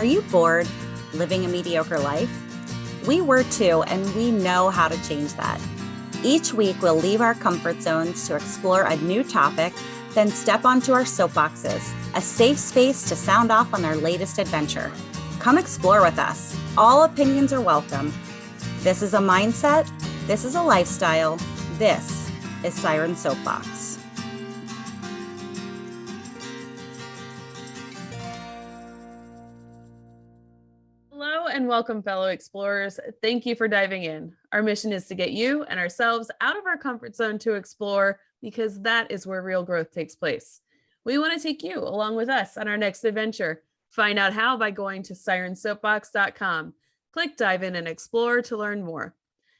Are you bored living a mediocre life? We were too, and we know how to change that. Each week, we'll leave our comfort zones to explore a new topic, then step onto our soapboxes, a safe space to sound off on our latest adventure. Come explore with us. All opinions are welcome. This is a mindset. This is a lifestyle. This is Siren Soapbox. Hello and welcome, fellow explorers. Thank you for diving in. Our mission is to get you and ourselves out of our comfort zone to explore, because that is where real growth takes place. We want to take you along with us on our next adventure. Find out how by going to sirensoapbox.com. Click dive in and explore to learn more.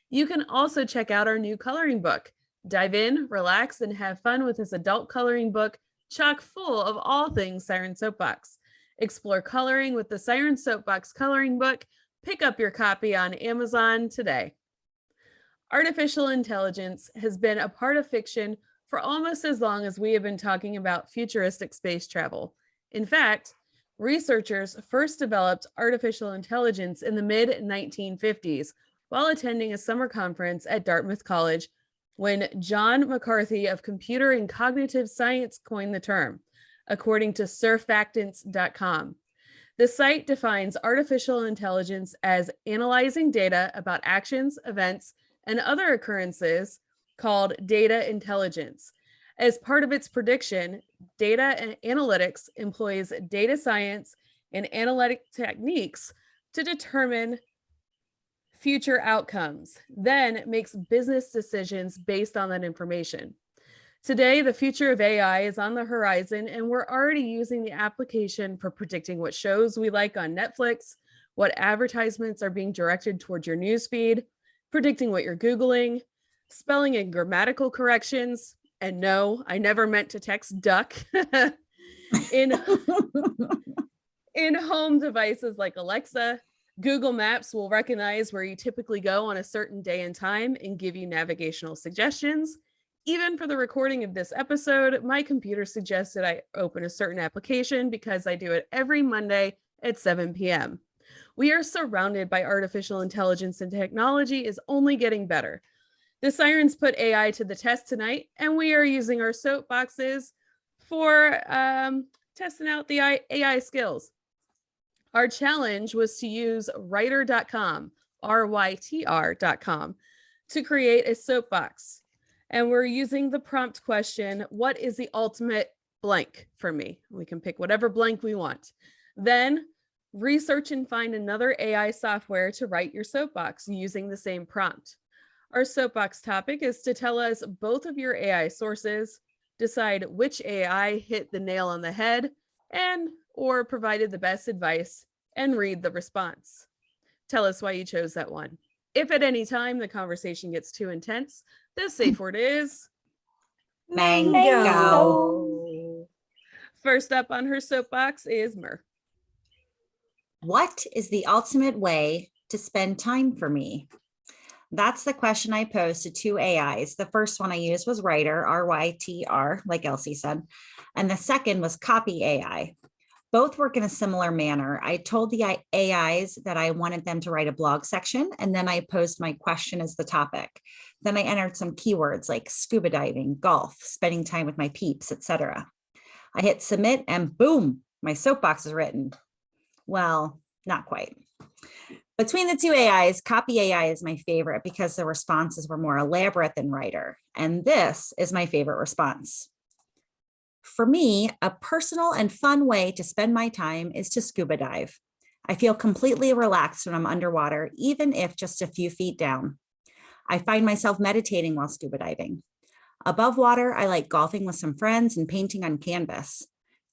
You can also check out our new coloring book. Dive in, relax, and have fun with this adult coloring book chock full of all things Siren Soapbox. Explore coloring with the Siren Soapbox coloring book. Pick up your copy on Amazon today. Artificial intelligence has been a part of fiction for almost as long as we have been talking about futuristic space travel. In fact, researchers first developed artificial intelligence in the mid-1950s while attending a summer conference at Dartmouth College when John McCarthy of Computer and Cognitive Science coined the term, according to surfactants.com. The site defines artificial intelligence as analyzing data about actions, events, and other occurrences called data intelligence. As part of its prediction, data analytics employs data science and analytic techniques to determine future outcomes, then makes business decisions based on that information. Today, the future of AI is on the horizon, and we're already using the application for predicting what shows we like on Netflix, what advertisements are being directed towards your newsfeed, predicting what you're Googling, spelling and grammatical corrections. And no, I never meant to text duck. in home devices like Alexa, Google Maps will recognize where you typically go on a certain day and time and give you navigational suggestions. Even for the recording of this episode, my computer suggested I open a certain application because I do it every Monday at 7 p.m. We are surrounded by artificial intelligence, and technology is only getting better. The Sirens put AI to the test tonight, and we are using our soapboxes for testing out the AI skills. Our challenge was to use writer.com, RYTR.com, to create a soapbox. And we're using the prompt question, what is the ultimate blank for me? We can pick whatever blank we want. Then research and find another AI software to write your soapbox using the same prompt. Our soapbox topic is to tell us both of your AI sources, decide which AI hit the nail on the head, and or provided the best advice, and read the response. Tell us why you chose that one. If at any time the conversation gets too intense, the safe word is Mango. First up on her soapbox is Mer. What is the ultimate way to spend time for me? That's the question I posed to two AIs. The first one I used was Writer, RYTR, like Elsie said, and the second was Copy AI. Both work in a similar manner. I told the AIs that I wanted them to write a blog section, and then I posed my question as the topic. Then I entered some keywords like scuba diving, golf, spending time with my peeps, etc. I hit submit, and boom, my soapbox is written. Well, not quite. Between the two AIs, Copy AI is my favorite because the responses were more elaborate than Writer, and this is my favorite response. For me, a personal and fun way to spend my time is to scuba dive. I feel completely relaxed when I'm underwater, even if just a few feet down. I find myself meditating while scuba diving. Above water, I like golfing with some friends and painting on canvas.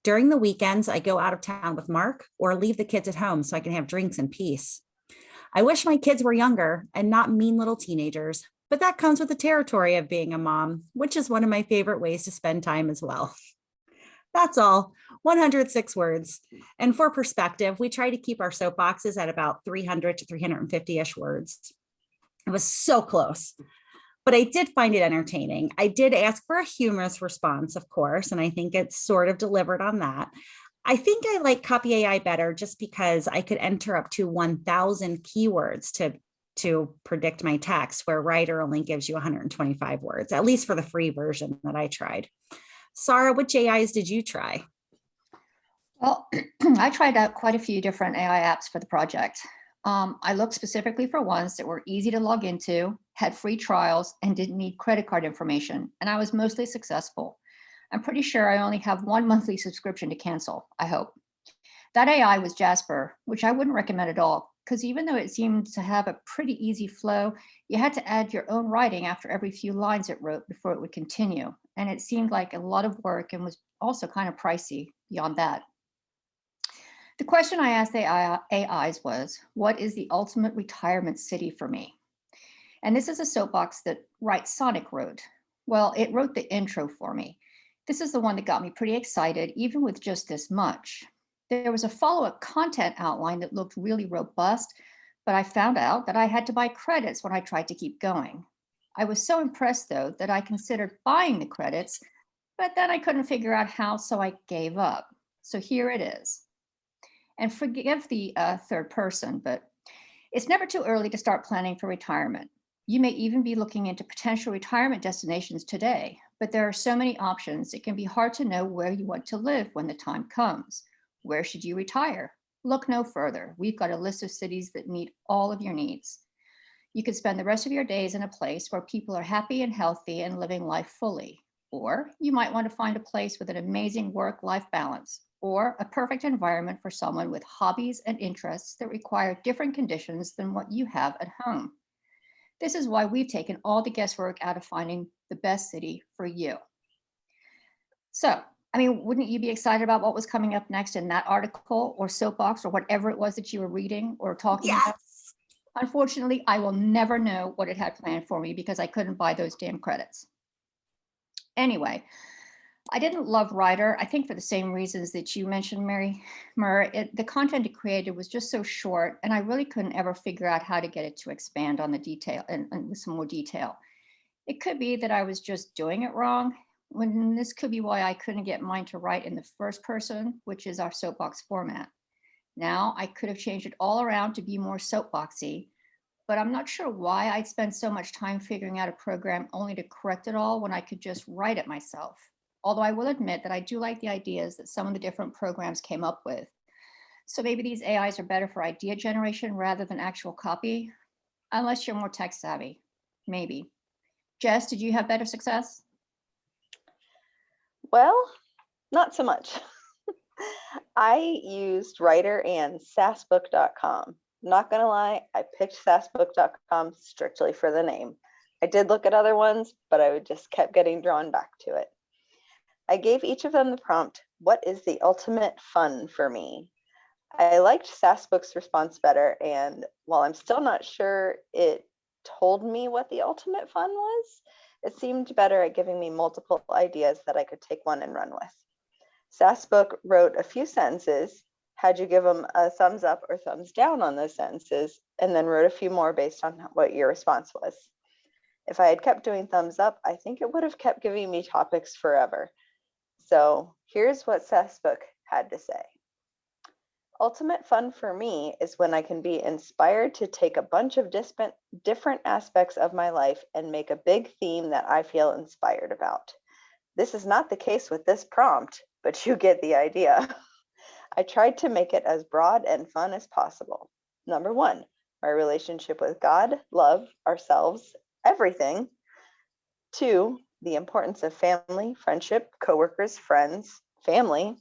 During the weekends, I go out of town with Mark or leave the kids at home so I can have drinks in peace. I wish my kids were younger and not mean little teenagers, but that comes with the territory of being a mom, which is one of my favorite ways to spend time as well. That's all, 106 words. And for perspective, we try to keep our soapboxes at about 300 to 350-ish words. It was so close, but I did find it entertaining. I did ask for a humorous response, of course, and I think it's sort of delivered on that. I think I like Copy AI better just because I could enter up to 1,000 keywords to predict my text, where Writer only gives you 125 words, at least for the free version that I tried. Sarah, which AIs did you try? Well, I tried out quite a few different AI apps for the project. I looked specifically for ones that were easy to log into, had free trials, and didn't need credit card information, and I was mostly successful. I'm pretty sure I only have one monthly subscription to cancel, I hope. That AI was Jasper, which I wouldn't recommend at all, because even though it seemed to have a pretty easy flow, you had to add your own writing after every few lines it wrote before it would continue. And it seemed like a lot of work and was also kind of pricey beyond that. The question I asked the AIs was, what is the ultimate retirement city for me? And this is a soapbox that Write Sonic wrote. Well, it wrote the intro for me. This is the one that got me pretty excited, even with just this much. There was a follow-up content outline that looked really robust, but I found out that I had to buy credits when I tried to keep going. I was so impressed, though, that I considered buying the credits, but then I couldn't figure out how, so I gave up. So here it is. And forgive the third person, but it's never too early to start planning for retirement. You may even be looking into potential retirement destinations today, but there are so many options, it can be hard to know where you want to live when the time comes. Where should you retire? Look no further. We've got a list of cities that meet all of your needs. You could spend the rest of your days in a place where people are happy and healthy and living life fully. Or you might want to find a place with an amazing work-life balance, or a perfect environment for someone with hobbies and interests that require different conditions than what you have at home. This is why we've taken all the guesswork out of finding the best city for you. So, wouldn't you be excited about what was coming up next in that article or soapbox or whatever it was that you were reading or talking about? Yes. Unfortunately, I will never know what it had planned for me because I couldn't buy those damn credits. Anyway, I didn't love Writer, I think for the same reasons that you mentioned, Mary Murr. The content it created was just so short, and I really couldn't ever figure out how to get it to expand on the detail and with some more detail. It could be that I was just doing it wrong, when this could be why I couldn't get mine to write in the first person, which is our soapbox format. Now, I could have changed it all around to be more soapboxy, but I'm not sure why I'd spend so much time figuring out a program only to correct it all when I could just write it myself. Although I will admit that I do like the ideas that some of the different programs came up with. So maybe these AIs are better for idea generation rather than actual copy, unless you're more tech savvy, maybe. Jess, did you have better success? Well, not so much. I used Writer and sassbook.com. Not gonna lie, I picked sassbook.com strictly for the name. I did look at other ones, but I just kept getting drawn back to it. I gave each of them the prompt, what is the ultimate fun for me? I liked Sassbook's response better, and while I'm still not sure it told me what the ultimate fun was, it seemed better at giving me multiple ideas that I could take one and run with. Sassbook wrote a few sentences, had you give them a thumbs up or thumbs down on those sentences, and then wrote a few more based on what your response was. If I had kept doing thumbs up, I think it would have kept giving me topics forever. So here's what Sassbook had to say. Ultimate fun for me is when I can be inspired to take a bunch of different aspects of my life and make a big theme that I feel inspired about. This is not the case with this prompt, but you get the idea. I tried to make it as broad and fun as possible. Number 1, my relationship with God, love, ourselves, everything. 2, the importance of family, friendship, coworkers, friends, family.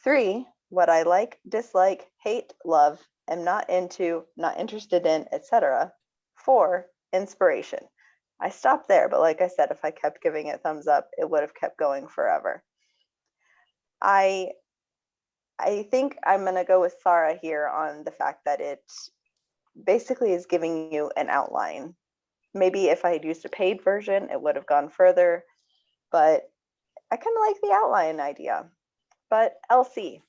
3, what I like, dislike, hate, love, am not into, not interested in, etc. 4, inspiration. I stopped there, but like I said, if I kept giving it thumbs up, it would have kept going forever. I think I'm going to go with Sarah here on the fact that it basically is giving you an outline. Maybe if I had used a paid version, it would have gone further, but I kind of like the outline idea. But Elsie,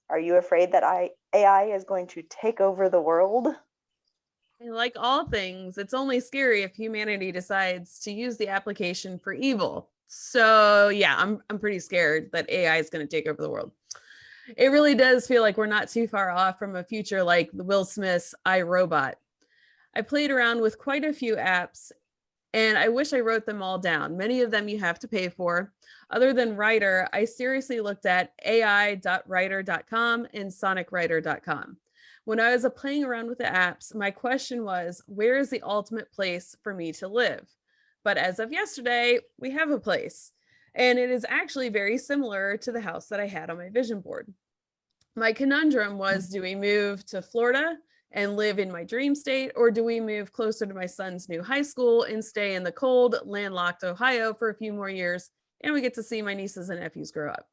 are you afraid that AI is going to take over the world? Like all things, it's only scary if humanity decides to use the application for evil. So yeah, I'm pretty scared that AI is going to take over the world. It really does feel like we're not too far off from a future like the Will Smith's I, Robot. I played around with quite a few apps and I wish I wrote them all down. Many of them you have to pay for. Other than Writer, I seriously looked at ai.writer.com and sonicwriter.com. When I was playing around with the apps, my question was, where is the ultimate place for me to live? But as of yesterday, we have a place. And it is actually very similar to the house that I had on my vision board. My conundrum was, do we move to Florida and live in my dream state, or do we move closer to my son's new high school and stay in the cold, landlocked Ohio for a few more years, and we get to see my nieces and nephews grow up?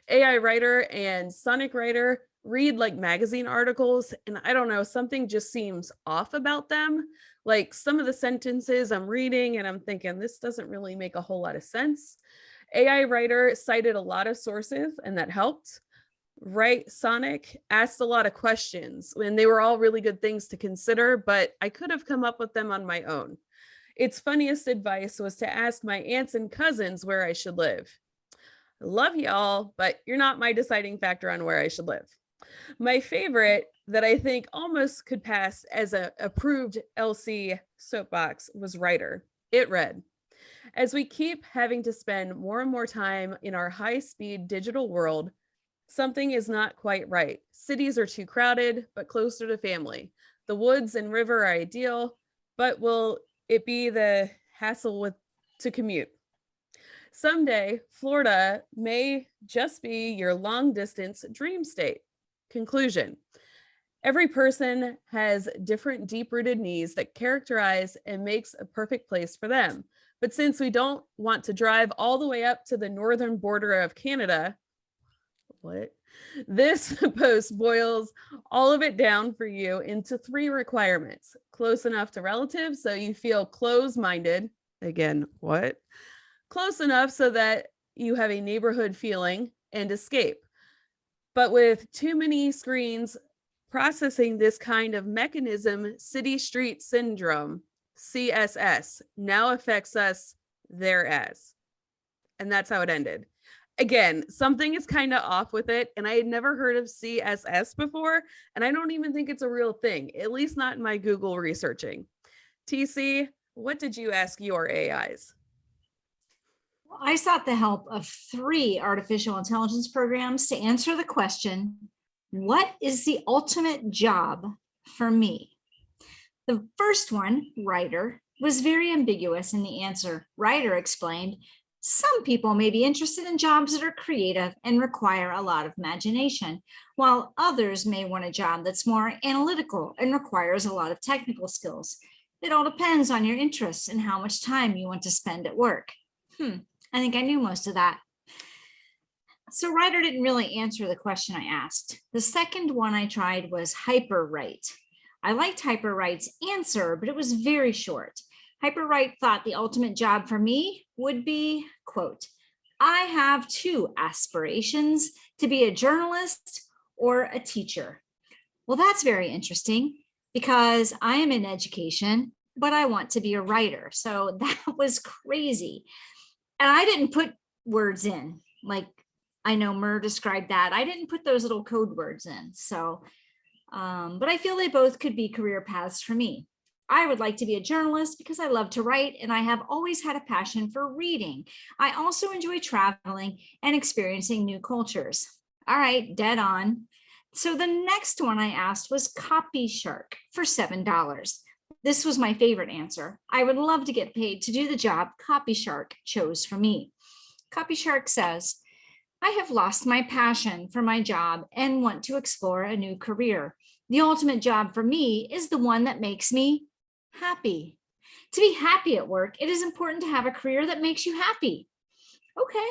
AI Writer and Sonic Writer read like magazine articles, and I don't know, something just seems off about them. Like some of the sentences I'm reading and I'm thinking, this doesn't really make a whole lot of sense. AI Writer cited a lot of sources, and that helped. Right, Sonic asked a lot of questions, and they were all really good things to consider, but I could have come up with them on my own. Its funniest advice was to ask my aunts and cousins where I should live. I love y'all, but you're not my deciding factor on where I should live. My favorite that I think almost could pass as an approved LC soapbox was Writer. It read, as we keep having to spend more and more time in our high-speed digital world, something is not quite right. Cities are too crowded, but closer to family. The woods and river are ideal, but will it be the hassle to commute? Someday, Florida may just be your long distance dream state. Conclusion. Every person has different deep-rooted needs that characterize and makes a perfect place for them. But since we don't want to drive all the way up to the northern border of Canada, what? This post boils all of it down for you into 3 requirements. Close enough to relatives so you feel close-minded. Again, what? Close enough so that you have a neighborhood feeling, and escape. But with too many screens processing this kind of mechanism, city street syndrome, CSS, now affects us thereas. And that's how it ended. Again, something is kind of off with it, and I had never heard of CSS before, and I don't even think it's a real thing, at least not in my Google researching. TC, what did you ask your AIs? Well, I sought the help of 3 artificial intelligence programs to answer the question, what is the ultimate job for me? The first one, Writer, was very ambiguous in the answer. Writer explained, some people may be interested in jobs that are creative and require a lot of imagination, while others may want a job that's more analytical and requires a lot of technical skills. It all depends on your interests and how much time you want to spend at work. I think I knew most of that. So Writer didn't really answer the question I asked. The second one I tried was Hyperwrite. I liked Hyperwrite's answer, but it was very short. Hyperwrite thought the ultimate job for me would be, quote, I have 2 aspirations, to be a journalist or a teacher. Well, that's very interesting because I am in education, but I want to be a writer. So that was crazy. And I didn't put words in, like I know Mur described that. I didn't put those little code words in. So, but I feel they both could be career paths for me. I would like to be a journalist because I love to write and I have always had a passion for reading. I also enjoy traveling and experiencing new cultures. All right, dead on. So the next one I asked was Copy Shark for $7. This was my favorite answer. I would love to get paid to do the job Copy Shark chose for me. Copy Shark says, I have lost my passion for my job and want to explore a new career. The ultimate job for me is the one that makes me happy. To be happy at work, it is important to have a career that makes you happy. Okay,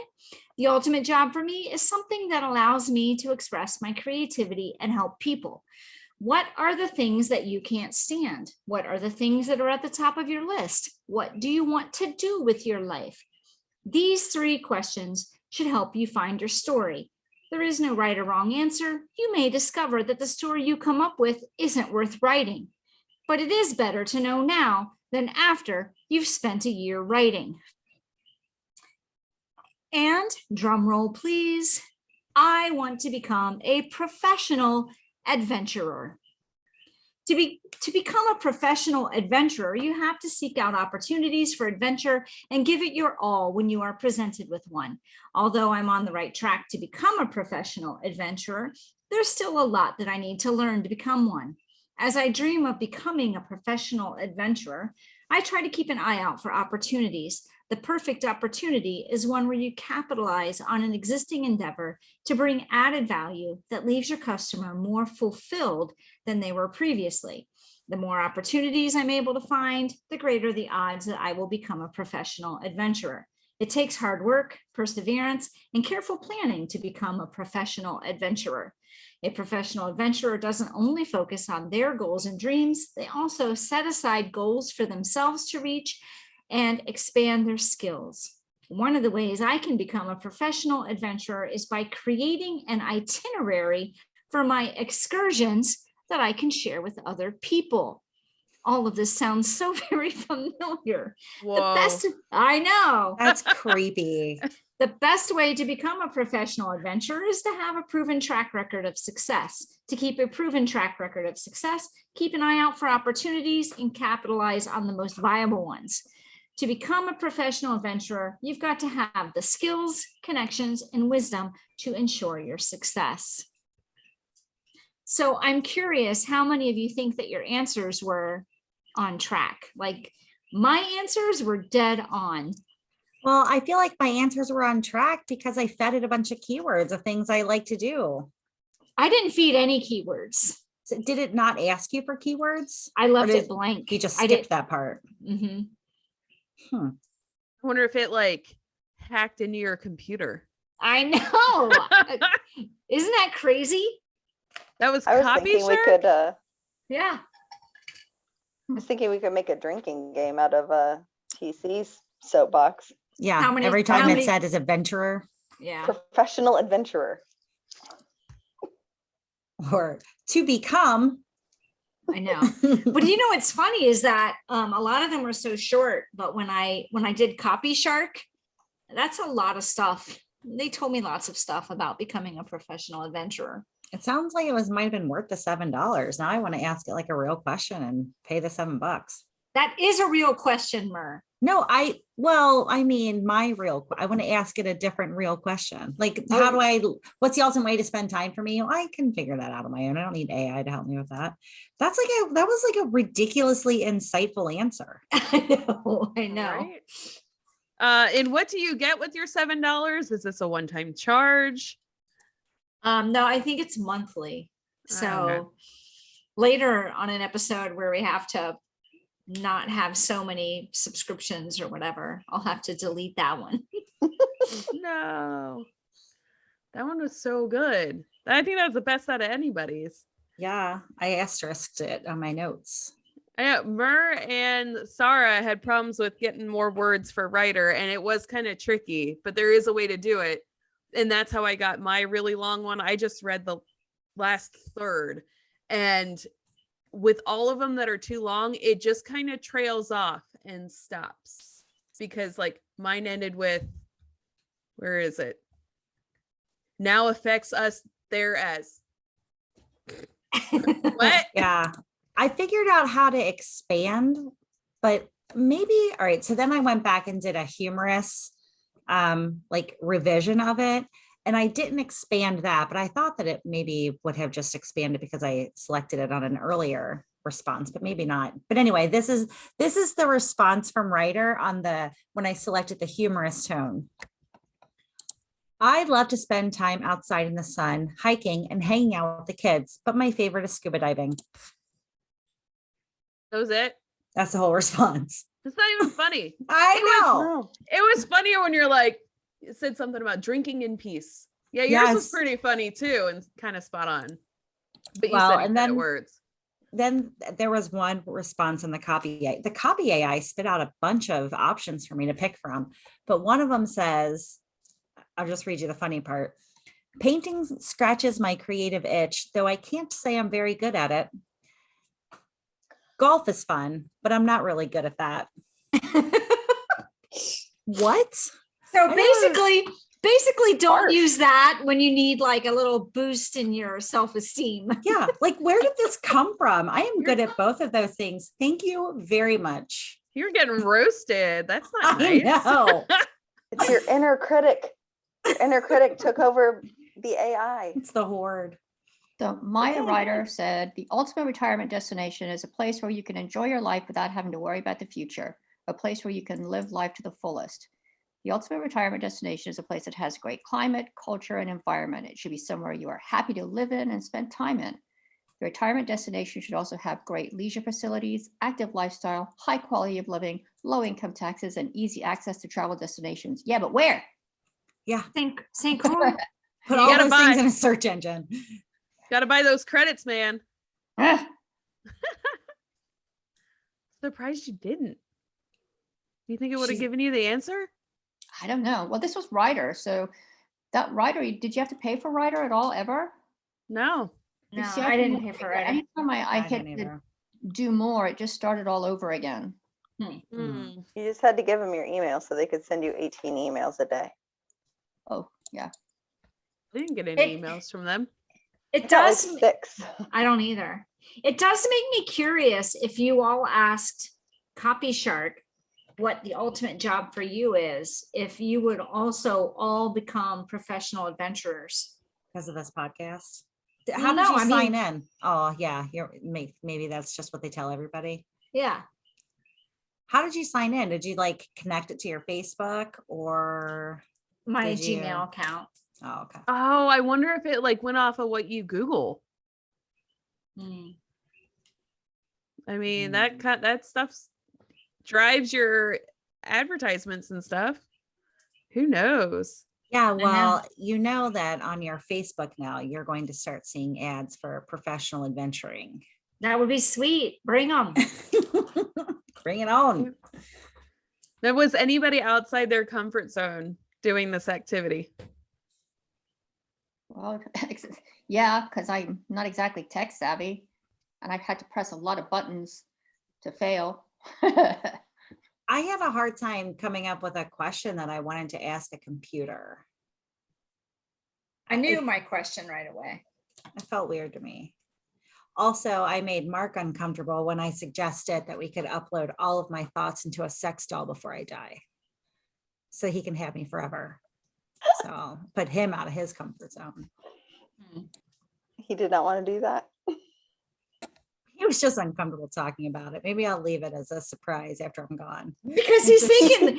the ultimate job for me is something that allows me to express my creativity and help people. What are the things that you can't stand? What are the things that are at the top of your list? What do you want to do with your life? These 3 questions should help you find your story. There is no right or wrong answer. You may discover that the story you come up with isn't worth writing, but it is better to know now than after you've spent a year writing. And drum roll, please. I want to become a professional adventurer. To become a professional adventurer, you have to seek out opportunities for adventure and give it your all when you are presented with one. Although I'm on the right track to become a professional adventurer, there's still a lot that I need to learn to become one. As I dream of becoming a professional adventurer, I try to keep an eye out for opportunities. The perfect opportunity is one where you capitalize on an existing endeavor to bring added value that leaves your customer more fulfilled than they were previously. The more opportunities I'm able to find, the greater the odds that I will become a professional adventurer. It takes hard work, perseverance, and careful planning to become a professional adventurer. A professional adventurer doesn't only focus on their goals and dreams, they also set aside goals for themselves to reach and expand their skills. One of the ways I can become a professional adventurer is by creating an itinerary for my excursions that I can share with other people. All of this sounds so very familiar. Whoa. I know. That's creepy. The best way to become a professional adventurer is to have a proven track record of success. To keep a proven track record of success, keep an eye out for opportunities and capitalize on the most viable ones. To become a professional adventurer, you've got to have the skills, connections, and wisdom to ensure your success. So I'm curious, how many of you think that your answers were on track? Like, my answers were dead on. Well, I feel like my answers were on track because I fed it a bunch of keywords of things I like to do. I didn't feed any keywords. So did it not ask you for keywords? I left did it blank. You just I skipped did. that part. Mhm. Hmm. I wonder if it like hacked into your computer. I know. Isn't that crazy? That was I was copy thinking we shark? could. Yeah. I was thinking we could make a drinking game out of TC's soapbox. Yeah. How many- Every time how it many- said is adventurer Yeah. Professional adventurer. or to become. I know. But you know what's funny is that a lot of them were so short, but when I did Copy Shark, that's a lot of stuff. They told me lots of stuff about becoming a professional adventurer. It sounds like it might have been worth the $7. Now I want to ask it like a real question and pay the $7. That is a real question, Mer. No, I mean, I want to ask it a different real question. Like, what's the ultimate way to spend time for me? I can figure that out on my own. I don't need AI to help me with that. That was like a ridiculously insightful answer. I know. Right? And what do you get with your $7? Is this a one-time charge? No, I think it's monthly. So later on an episode where we have to not have so many subscriptions or whatever, I'll have to delete that one. No. That one was so good. I think that was the best out of anybody's. Yeah, I asterisked it on my notes. Mer and Sarah had problems with getting more words for writer, and it was kind of tricky, but there is a way to do it. And that's how I got my really long one. I just read the last third, and with all of them that are too long, it just kind of trails off and stops, because like mine ended with, where is it? Now affects us there as. What? Yeah, I figured out how to expand, but maybe, all right. So then I went back and did a humorous like revision of it. And I didn't expand that, but I thought that it maybe would have just expanded because I selected it on an earlier response, but maybe not. But anyway, this is the response from writer on when I selected the humorous tone. I'd love to spend time outside in the sun, hiking and hanging out with the kids, but my favorite is scuba diving. That was it. That's the whole response. It's not even funny. I know. It was funnier when you're like, it said something about drinking in peace. Yeah, yours was pretty funny too and kind of spot on. But you said and then words. Then there was one response in the copy. The copy AI spit out a bunch of options for me to pick from, but one of them says, I'll just read you the funny part. Painting scratches my creative itch, though I can't say I'm very good at it. Golf is fun, but I'm not really good at that. What? So basically, Basically, don't Harsh. use that when you need like a little boost in your self-esteem. Yeah, like where did this come from? I am good at both of those things. Thank you very much. You're getting roasted. That's not I nice. know. It's your inner critic. Your inner critic took over the AI. It's the horde. So Maya Ryder said, the ultimate retirement destination is a place where you can enjoy your life without having to worry about the future, a place where you can live life to the fullest. The ultimate retirement destination is a place that has great climate, culture, and environment. It should be somewhere you are happy to live in and spend time in. The retirement destination should also have great leisure facilities, active lifestyle, high quality of living, low income taxes, and easy access to travel destinations. Yeah, but where? Yeah. St. Croix. Put You all gotta those things buy. in a search engine. Got to buy those credits, man. Ah, Surprised you didn't. Do you think it would have She's- given you the answer? I don't know. Well, this was Ryder. So that Ryder, did you have to pay for Ryder at all ever? No. You No, see, I didn't pay for it. Anytime I hit didn't the either. do more, it just started all over again. Mhm. Mm. You just had to give them your email so they could send you 18 emails a day. Oh, yeah. I didn't get any It- emails from them. I It got like does. 6. I don't either. It does make me curious if you all asked Copy Shark what the ultimate job for you is, if you would also all become professional adventurers. Because of this podcast. Well, How did no, you I sign mean- in? Oh, yeah. Maybe that's just what they tell everybody. Yeah. How did you sign in? Did you like connect it to your Facebook or? My Did you? Gmail account. Oh, okay. Oh, I wonder if it like went off of what you Google. Mm. I mean, Mm. that stuff drives your advertisements and stuff. Who knows? Yeah, know. well, you know that on your Facebook now, you're going to start seeing ads for professional adventuring. That would be sweet. Bring them. Bring it on. There was anybody outside their comfort zone doing this activity? Well, yeah, because I'm not exactly tech savvy, and I've had to press a lot of buttons to fail. I had a hard time coming up with a question that I wanted to ask a computer. I knew my question right away. It felt weird to me. Also, I made Mark uncomfortable when I suggested that we could upload all of my thoughts into a sex doll before I die, so he can have me forever. So put him out of his comfort zone. He did not want to do that. He was just uncomfortable talking about it. Maybe I'll leave it as a surprise after I'm gone. Because he's thinking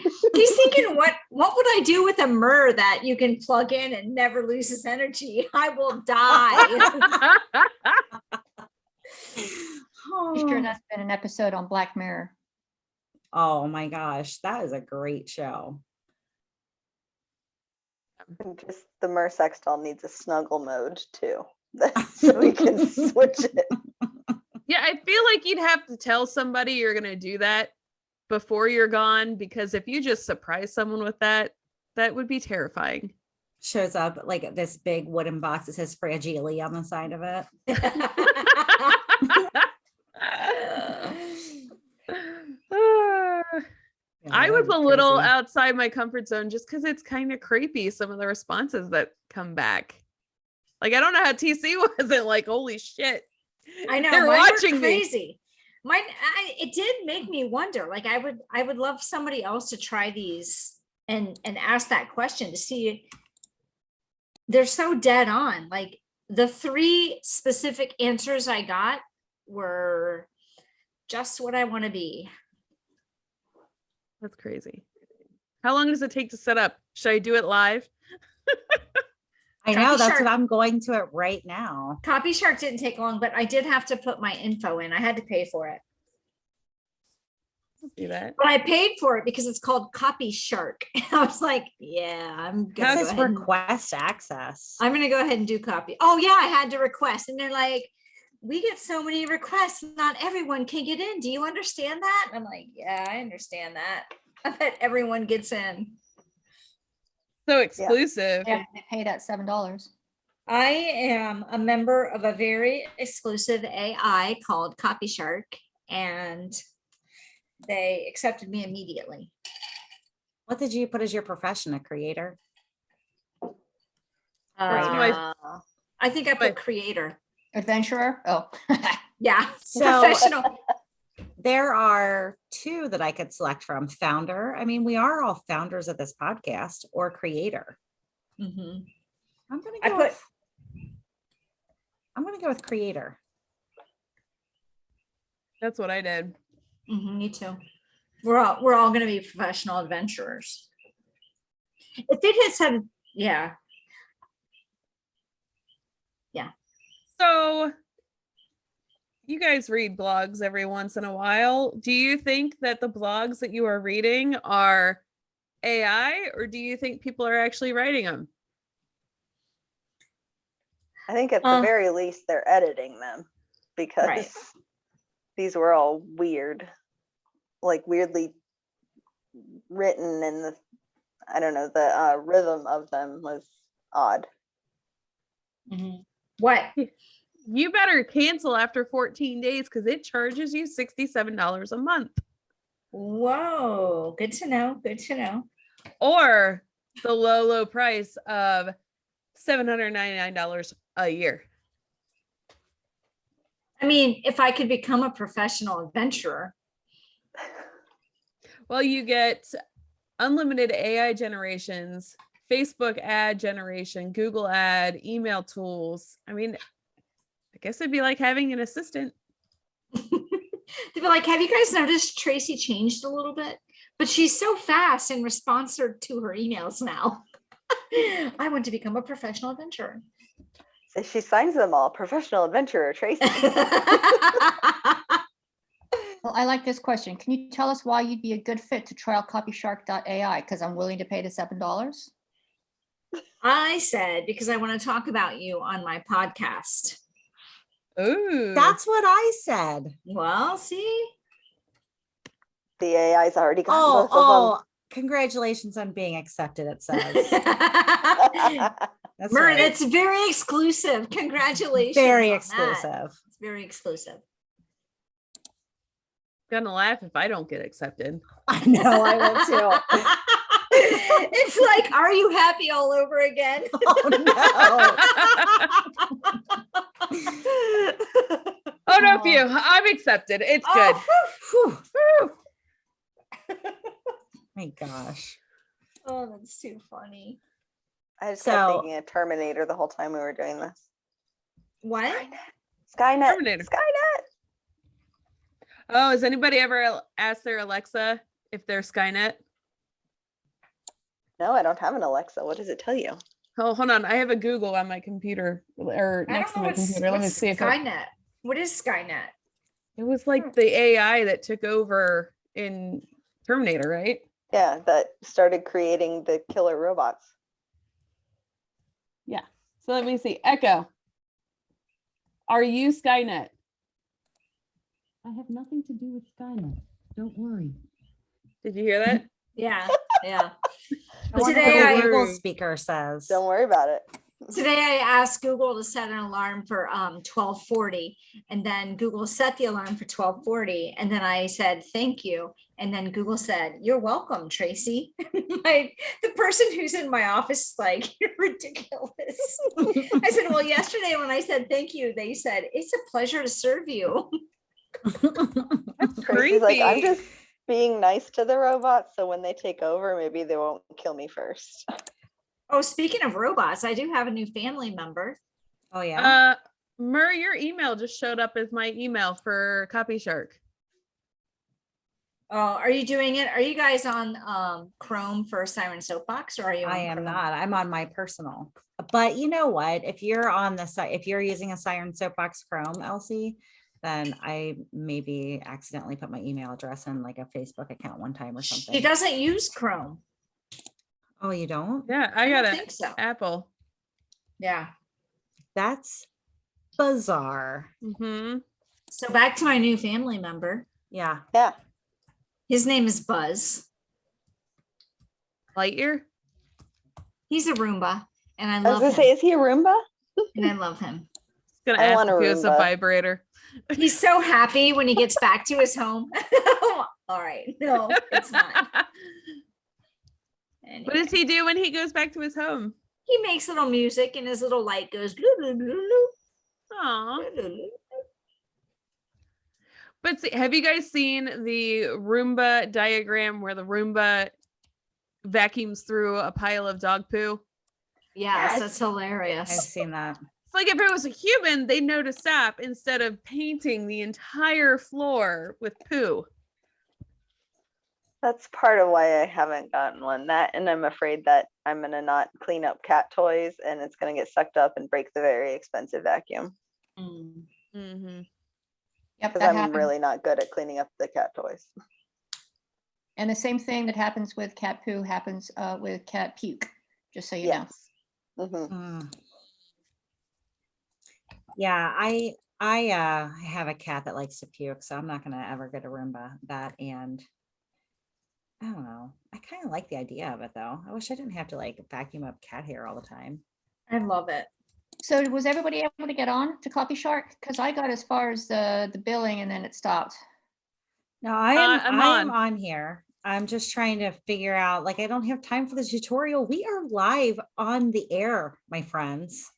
what would I do with a mirror that you can plug in and never loses energy? I will die. Sure, that's been an episode on Black Mirror. Oh my gosh, that is a great show. And just the Mer sex doll needs a snuggle mode too. So we can switch it. Yeah, I feel like you'd have to tell somebody you're going to do that before you're gone, because if you just surprise someone with that, that would be terrifying. Shows up like this big wooden box that says fragile on the side of it. I Yeah, was that'd a be little crazy. outside my comfort zone just because it's kind of creepy, some of the responses that come back. Like, I don't know how TC wasn't like, holy shit. I know. They're mine were watching me. crazy. It did make me wonder. Like I would love somebody else to try these and ask that question to see. They're so dead on. Like the 3 specific answers I got were just what I want to be. That's crazy. How long does it take to set up? Should I do it live? I know, Copy that's Shark. what I'm going to it right now. Copy Shark didn't take long, but I did have to put my info in. I had to pay for it. I'll do that. But I paid for it because it's called Copy Shark. I was like, yeah, I'm It gonna go says ahead and, request access. I'm gonna go ahead and do copy. Oh yeah, I had to request. And they're like, we get so many requests, not everyone can get in. Do you understand that? And I'm like, yeah, I understand that. I bet everyone gets in. So exclusive. Yeah, they pay that $7. I am a member of a very exclusive AI called Copy Shark, and they accepted me immediately. What did you put as your profession? A creator? Writer. I think I my- put creator. Adventurer? Oh. Yeah, So- professional. There are two that I could select from. Founder. I mean, we are all founders of this podcast, or creator. Mhm. I'm gonna I go. put- I'm gonna go with creator. That's what I did. Me too. We're all going to be professional adventurers. If it had said, yeah, So you guys read blogs every once in a while. Do you think that the blogs that you are reading are AI, or do you think people are actually writing them? I think at the Uh, very least they're editing them because Right. these were all weird, like weirdly written, and the I don't know, the rhythm of them was odd. what? You better cancel after 14 days because it charges you $67 a month, Whoa, good to know. Good to know. or the low price of $799 a year. I mean, if I could become a professional adventurer, Well, you get unlimited AI generations, Facebook ad generation, Google ad, email tools. I mean, I guess it'd be like having an assistant. they'd be like, have you guys noticed Tracy changed a little bit? But she's so fast in response to her emails now. I want to become a professional adventurer. So she signs them all, professional adventurer Tracy. Well, I like this question. Can you tell us why you'd be a good fit to try out copyshark.ai? Because I'm willing to pay the $7. I said, because I want to talk about you on my podcast. Ooh. That's what I said. Well, see? The AI's already got Oh, both congratulations on being accepted, it says. Murray, That's right. that's very exclusive. Congratulations. Very on that. exclusive. It's very exclusive. Gonna laugh if I don't get accepted. I know, I will too. It's like, are you happy all over again? Oh no, Phew, I'm accepted. It's good. Oh, Whew. My gosh. oh, that's too funny. I just kept So- thinking of Terminator the whole time we were doing this. What? Skynet. Terminator. Skynet. Oh, has anybody ever asked their Alexa if they're Skynet? No, I don't have an Alexa. What does it tell you? Oh, hold on. I have a Google on my computer or I next to don't know my computer. Let me what's see if Skynet. What is Skynet? it was like the AI that took over in Terminator, right? Yeah, that started creating the killer robots. Yeah. So let me see. Echo. Are you Skynet? I have nothing to do with Skynet. Don't worry. Did you hear that? Yeah, yeah. I wonder Today what I- the Google speaker says. Don't worry about it. Today I asked Google to set an alarm for 12:40, and then Google set the alarm for 12:40, and then I said thank you, and then Google said you're welcome, Tracy. The person who's in my office is like, you're ridiculous. I said, well, yesterday when I said thank you, they said it's a pleasure to serve you. That's Tracy's like, I'm creepy. just being nice to the robots, so when they take over, maybe they won't kill me first. Oh, speaking of robots, I do have a new family member. Oh yeah. Murray, your email just showed up as my email for Copy Shark. Oh, are you doing it? Are you guys on Chrome for Siren Soapbox, or are you? I on am Chrome? not. I'm on my personal. But you know what? If you're on the site, if you're using a Siren Soapbox Chrome, Elsie, then I maybe accidentally put my email address in like a Facebook account one time or something. She doesn't use Chrome. Oh, you don't? Yeah, I got don't an think so. Apple. Yeah. That's bizarre. Mm-hmm. So back to my new family member. Yeah. Yeah. His name is Buzz. Lightyear. He's a Roomba, and I I was love gonna him. say, is he a Roomba? And I love him. Gonna I ask want a if he was a Roomba. vibrator. He's so happy when he gets back to his home. All right. No, it's not. What does he do when he goes back to his home? He makes little music and his little light goes. "Loo, loo, loo, loo, Aw. loo, loo, loo." But see, have you guys seen the Roomba diagram where the Roomba vacuums through a pile of dog poo? Yes, that's I've hilarious. seen that. It's like if it was a human, they'd know to stop instead of painting the entire floor with poo. That's part of why I haven't gotten one. That, and I'm afraid that I'm gonna not clean up cat toys and it's gonna get sucked up and break the very expensive vacuum. Mm. Mm-hmm. Yep, Because that I'm happens. really not good at cleaning up the cat toys. And the same thing that happens with cat poo happens with cat puke, just so you know. Yes. Mhm. Mm. Yeah, I have a cat that likes to puke, so I'm not gonna ever get a Roomba. That, and I don't know. I kind of like the idea of it though. I wish I didn't have to like vacuum up cat hair all the time. I love it. So was everybody able to get on to Copy Shark? Because I got as far as the billing and then it stopped. No, I'm I am on. on here. I'm just trying to figure out, like, I don't have time for the tutorial. We are live on the air, my friends.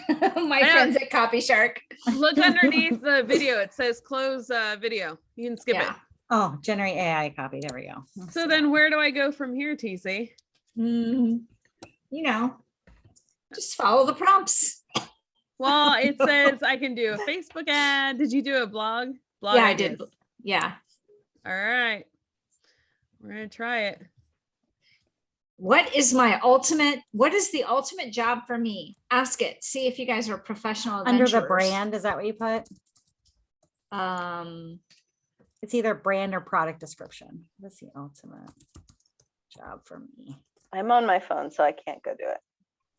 My know. friends at Copy Shark. Look underneath the video. It says close video. You can skip Yeah. it. Oh, generate AI copy. There we go. Let's So see. then where do I go from here, TC? You know, just follow the prompts. Well, it says I can do a Facebook ad. Did you do a blog? Blog Yeah, I ideas. did. Yeah. All right. We're going to try it. What is the ultimate job for me? Ask it. See if you guys are professional Under adventurers. the brand, is that what you put? It's either brand or product description. What's the ultimate job for me? I'm on my phone, so I can't go do it.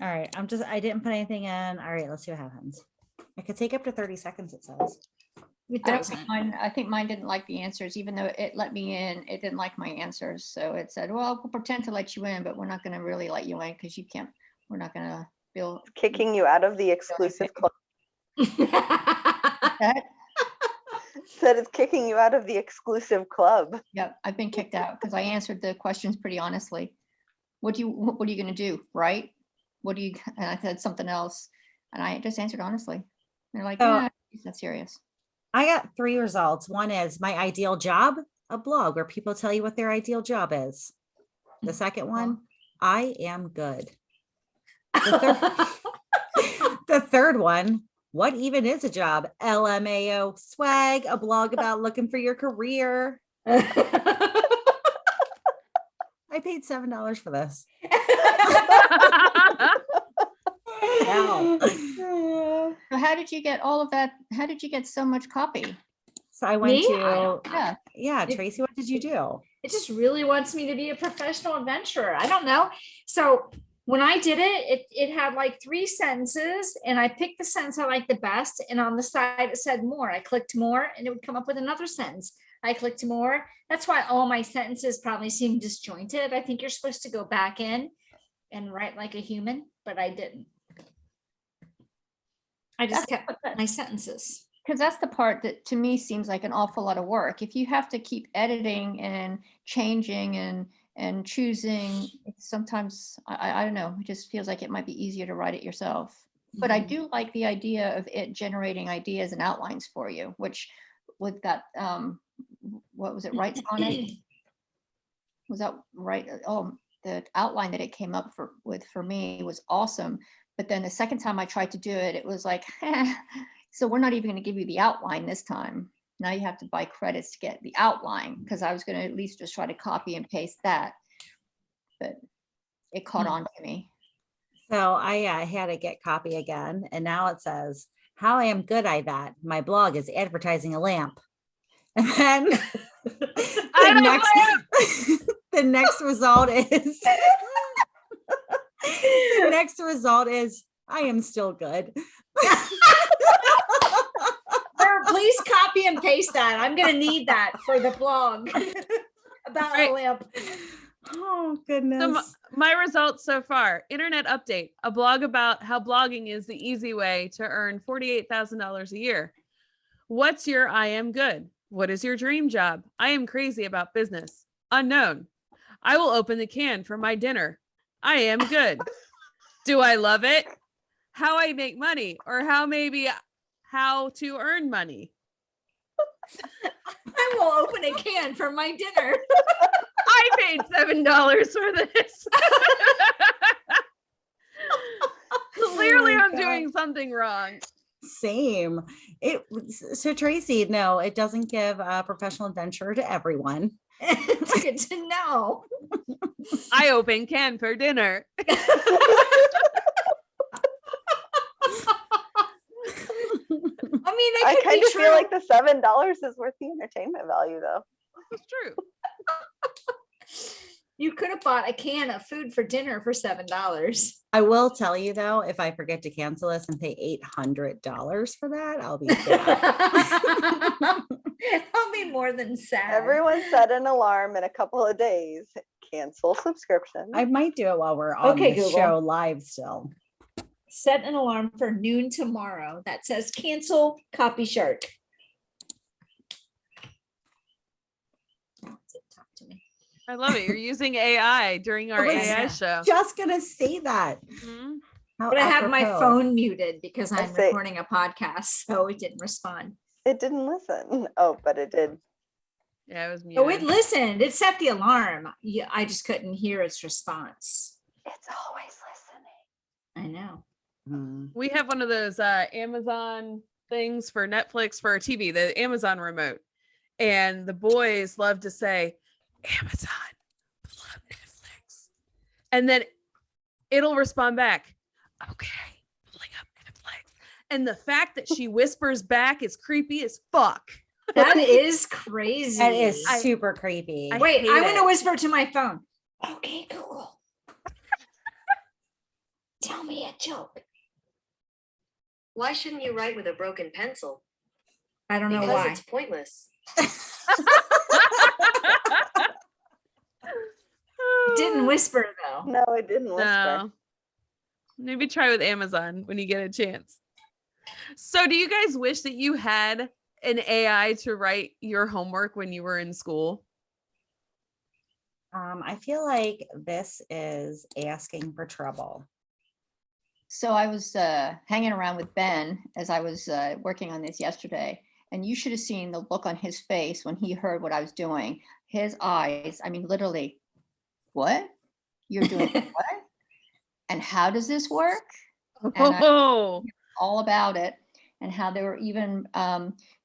All right, I didn't put anything in. All right, let's see what happens. It could take up to 30 seconds, it says. It I don't doesn't. think mine, I think mine didn't like the answers, even though it let me in, it didn't like my answers. So it said, well, we'll pretend to let you in, but we're not going to really let you in because we're not going to build Kicking you out of the exclusive club. that. Said it's kicking you out of the exclusive club. Yep, I've been kicked out because I answered the questions pretty honestly. What are you going to do, right? And I said something else, and I just answered honestly. They're like, So- yeah, it's not serious. I got 3 results. One is my ideal job, a blog where people tell you what their ideal job is. The second one, I am good. The third one, what even is a job? LMAO, swag, a blog about looking for your career. I paid $7 for this. Wow. So how did you get all of that? How did you get so much copy? So I went Me? to, Yeah, Tracy, what did you do? It just really wants me to be a professional adventurer. I don't know. So when I did it had like 3 sentences, and I picked the sentence I liked the best. And on the side, it said more. I clicked more and it would come up with another sentence. I clicked more. That's why all my sentences probably seem disjointed. I think you're supposed to go back in and write like a human, but I didn't. I just kept my sentences. because that's the part that to me seems like an awful lot of work. If you have to keep editing and changing and choosing, it's sometimes I don't know, it just feels like it might be easier to write it yourself. But I do like the idea of it generating ideas and outlines for you, which with that what was it, Writes on it? Was that right? Oh, the outline that it came up with for me was awesome. But then the second time I tried to do it, it was like, so we're not even going to give you the outline this time. Now you have to buy credits to get the outline, because I was going to at least just try to copy and paste that. But it caught on to me. So I had to get copy again. And now it says, how I am good at that. My blog is advertising a lamp. And then the next result is I am still good. Please copy and paste that. I'm going to need that for the blog about Right. a lamp. Oh, goodness. So my results so far: internet update, a blog about how blogging is the easy way to earn $48,000 a year. What's your I am good? What is your dream job? I am crazy about business. Unknown. I will open the can for my dinner. I am good. Do I love it? How I make money, or how to earn money. I will open a can for my dinner. I paid $7 for this. Clearly, Oh, I'm God. doing something wrong. Same. So Tracy, no, it doesn't give a professional adventure to everyone. It's good to know. I open can for dinner. I mean, that I could kind be of true. feel like the $7 is worth the entertainment value, though. That's true. You could have bought a can of food for dinner for $7. I will tell you though, if I forget to cancel this and pay $800 for that, I'll be sad. I'll be more than sad. Everyone set an alarm in a couple of days. Cancel subscription. I might do it while we're on Okay, the Google. show live still. Set an alarm for noon tomorrow that says cancel Copy Shark. Talk to me. I love it. You're using AI during our was AI show. Just gonna say that. Mhm. How But I have my apropos. phone muted because I I'm see. recording a podcast, so it didn't respond. It didn't listen. Oh, but it did. Yeah, it was muted. Oh, it listened. It set the alarm. Yeah, I just couldn't hear its response. It's always listening. I know. Hmm. We have one of those Amazon things for Netflix for our TV, the Amazon remote. And the boys love to say, Amazon, pull up Netflix. And then it'll respond back, okay, pulling up Netflix. And the fact that she whispers back is creepy as fuck. That is crazy. That is I- super creepy. I- Wait, hate I'm going to it. whisper to my phone. Okay, Google. Tell me a joke. Why shouldn't you write with a broken pencil? I don't know Because why. it's pointless. It didn't whisper though. No, it didn't whisper. No. Maybe try with Amazon when you get a chance. So do you guys wish that you had an AI to write your homework when you were in school? I feel like this is asking for trouble. So I was hanging around with Ben as I was working on this yesterday, and you should have seen the look on his face when he heard what I was doing. His eyes, I mean, literally, what? You're doing what? And how does this work? And Oh, all about it, and how they were even,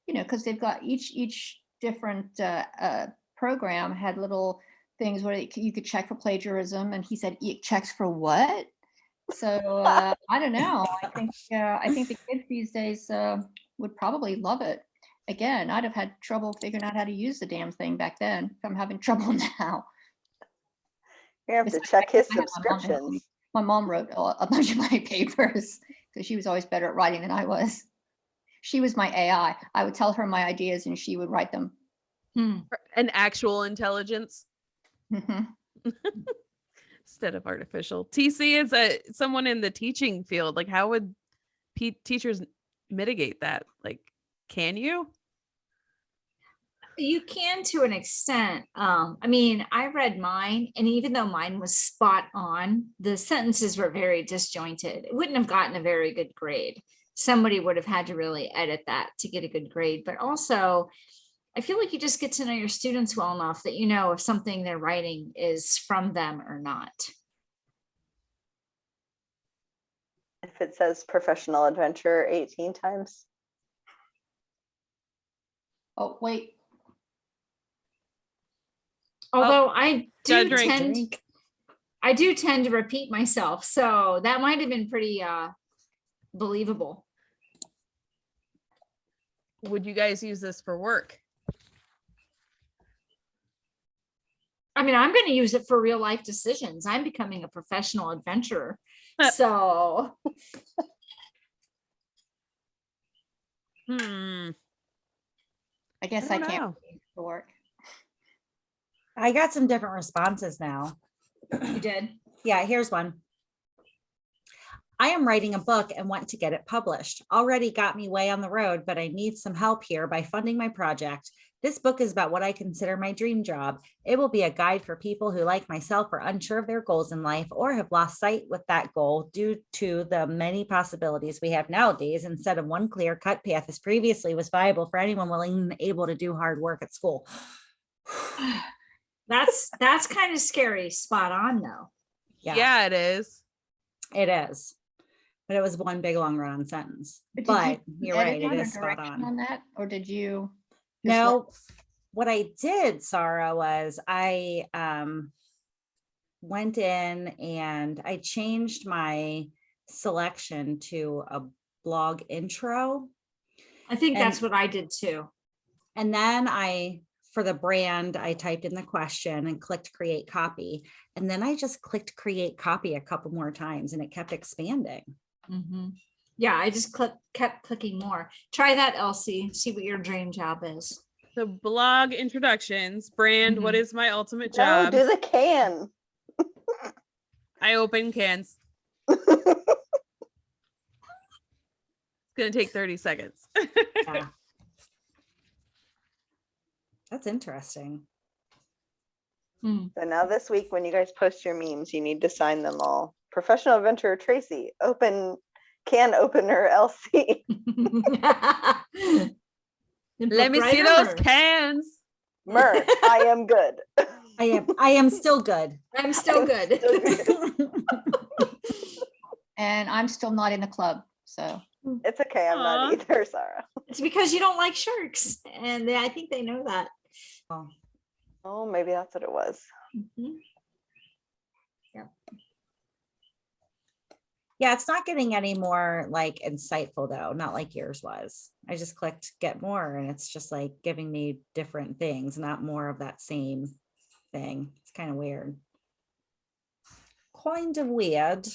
because they've got each different program had little things where you could check for plagiarism, and he said, "It checks for what?" So I don't know. I think the kids these days would probably love it. Again, I'd have had trouble figuring out how to use the damn thing back then. I'm having trouble now. You have to Besides, check his I had my mom to help me. subscriptions. My mom wrote a bunch of my papers because she was always better at writing than I was. She was my AI. I would tell her my ideas and she would write them. an actual intelligence Mhm. instead of artificial. TC is someone in the teaching field. Like, how would teachers mitigate that? Like, can you? You can to an extent. I mean, I read mine, and even though mine was spot on, the sentences were very disjointed. It wouldn't have gotten a very good grade. Somebody would have had to really edit that to get a good grade. But also, I feel like you just get to know your students well enough that you know if something they're writing is from them or not. If it says professional adventure 18 times. Oh, wait. Although I gotta do drink. tend to repeat myself, so that might have been pretty believable. Would you guys use this for work? I mean, I'm going to use it for real life decisions. I'm becoming a professional adventurer. So I I guess I don't can't know. use it for work. I got some different responses now. you did. Yeah, here's one. I am writing a book and want to get it published. Already got me way on the road, but I need some help here by funding my project. This book is about what I consider my dream job. It will be a guide for people who, like myself, are unsure of their goals in life or have lost sight with that goal due to the many possibilities we have nowadays instead of one clear cut path as previously was viable for anyone willing and able to do hard work at school. That's kind of scary. Spot on though. Yeah, it is. It is. But it was one big long run-on sentence. But did But you you're edit right, it that or is spot direction on. that, or did you? just No, what I did, Sarah, was I went in and I changed my selection to a blog intro. I think And- that's what I did too. And then for the brand, I typed in the question and clicked create copy. And then I just clicked create copy a couple more times and it kept expanding. Mhm. Yeah, I just kept clicking more. Try that, Elsie. See what your dream job is. So blog introductions, brand, what Mhm. is my ultimate No, job? do the can. I open cans. It's gonna take 30 seconds. Yeah. That's interesting. Hmm. So now this week, when you guys post your memes, you need to sign them all. Professional adventurer Tracy, can opener LC, Let me see those cans. Mer, I am good. I am still good. I'm still good. Still good. And I'm still not in the club, so. It's okay, I'm Aw. not either, Sarah. It's because you don't like sharks, and I think they know that. Oh, maybe that's what it was. Mhm. Yeah, it's not getting any more like insightful though, not like yours was. I just clicked get more and it's just like giving me different things, not more of that same thing. It's kind of weird. Kind of weird.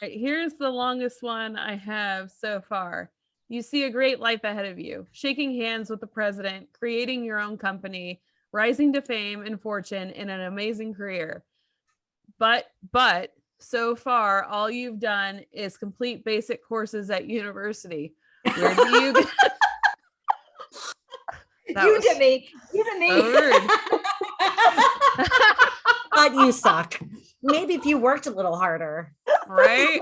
Right, here's the longest one I have so far. You see a great life ahead of you, shaking hands with the president, creating your own company, rising to fame and fortune in an amazing career. But so far, all you've done is complete basic courses at university. Where do you get? That You was did me. You did me. so rude. But you suck. Maybe if you worked a little harder. Right?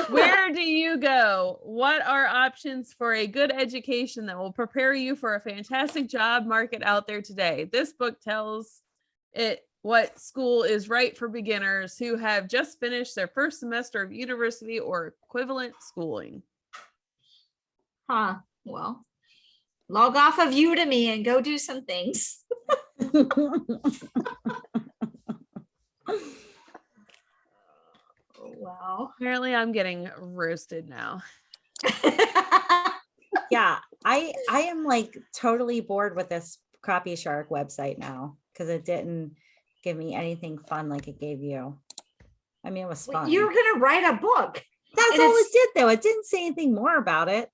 Where do you go? What are options for a good education that will prepare you for a fantastic job market out there today? This book tells it what school is right for beginners who have just finished their first semester of university or equivalent schooling. Huh. Well, log off of Udemy and go do some things. Oh, wow. Apparently, I'm getting roasted now. Yeah, I am like totally bored with this Copy Shark website now because it didn't give me anything fun like it gave you. I mean, it was fun. You're gonna write a book. That's and all it's- it did though. It didn't say anything more about it.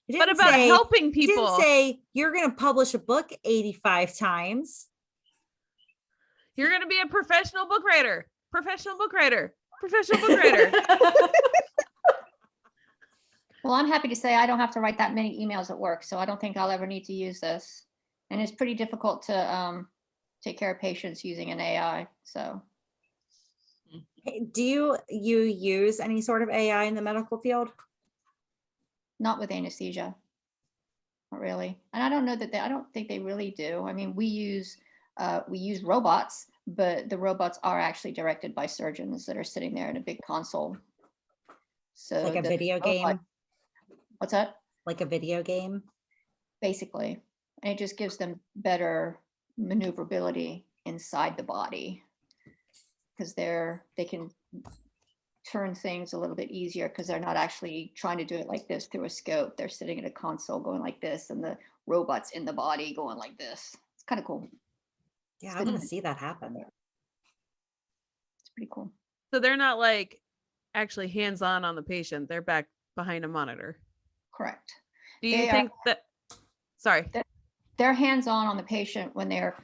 It But didn't about say, helping it people. didn't say you're going to publish a book 85 times. You're going to be a professional book writer. Professional book writer. Professional book writer. Well, I'm happy to say I don't have to write that many emails at work, so I don't think I'll ever need to use this. And it's pretty difficult to take care of patients using an AI. So Hey, do you use any sort of AI in the medical field? not with anesthesia, not really. And I don't know that I don't think they really do. I mean, we use robots, but the robots are actually directed by surgeons that are sitting there in a big console. So Like a the video robot- game? What's that? Like a video game? Basically, and it just gives them better maneuverability inside the body because they can turn things a little bit easier because they're not actually trying to do it like this through a scope. They're sitting at a console going like this, and the robot's in the body going like this. It's kind of cool. Yeah, I want to see that happen. It's pretty cool. So they're not like actually hands-on on the patient. They're back behind a monitor. Correct. Do you They are- think that, sorry. They're hands-on the patient when they're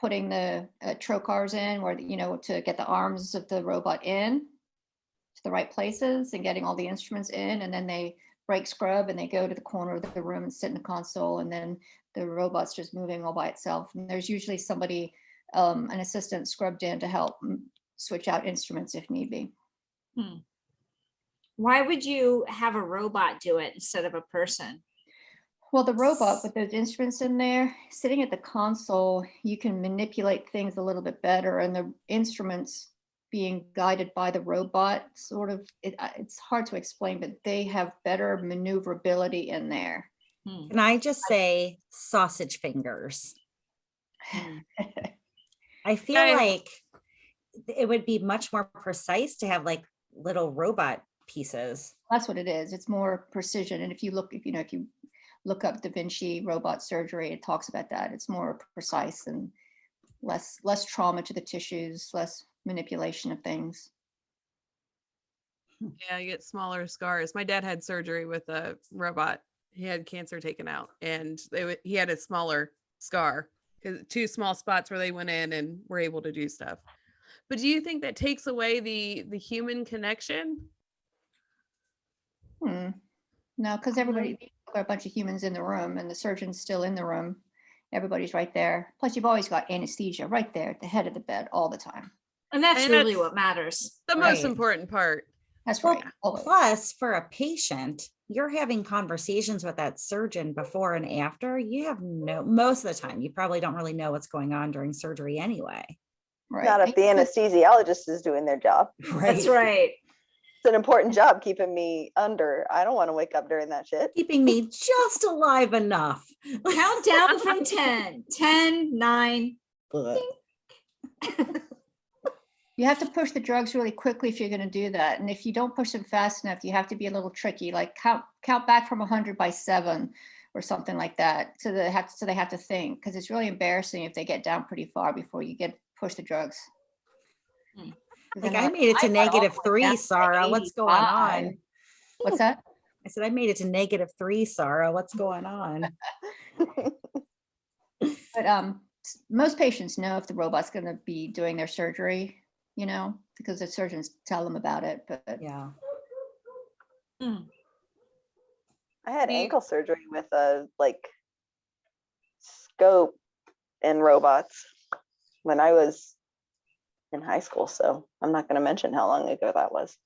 putting the trocars in, or to get the arms of the robot in to the right places and getting all the instruments in, and then they brake scrub, and they go to the corner of the room and sit in the console, and then the robot's just moving all by itself. And there's usually somebody, an assistant scrubbed in to help switch out instruments if need be. Why would you have a robot do it instead of a person? Well, the robot with those instruments in there, sitting at the console, you can manipulate things a little bit better, and the instruments being guided by the robot, sort of, it's hard to explain, but they have better maneuverability in there. Can I just say sausage fingers? I feel like it would be much more precise to have like little robot pieces. That's what it is. It's more precision. And if you look up Da Vinci robot surgery, it talks about that. It's more precise and less trauma to the tissues, less manipulation of things. Yeah, you get smaller scars. My dad had surgery with a robot. He had cancer taken out, and he had a smaller scar because 2 small spots where they went in and were able to do stuff. But do you think that takes away the human connection? No, because everybody are a bunch of humans in the room, and the surgeon's still in the room. Everybody's right there. Plus, you've always got anesthesia right there at the head of the bed all the time. And that's And really that's what matters. The most Right. important part. That's Well, right. Always. plus for a patient, you're having conversations with that surgeon before and after. You have most of the time, you probably don't really know what's going on during surgery anyway. Right. Not if the anesthesiologist is doing their job. That's right. It's an important job keeping me under. I don't want to wake up during that shit. Keeping me just alive enough. Count down from 10. 10, 9. Ugh. You have to push the drugs really quickly if you're going to do that. And if you don't push them fast enough, you have to be a little tricky, like count back from 100 by 7 or something like that. So they have to think, because it's really embarrassing if they get down pretty far before you push the drugs. Like I made it to -3, Sarah. What's going on? What's that? I said I made it to -3, Sarah. What's going on? But most patients know if the robot's going to be doing their surgery, because the surgeons tell them about it. But Yeah. I had ankle surgery with a scope and robots when I was in high school. So I'm not going to mention how long ago that was.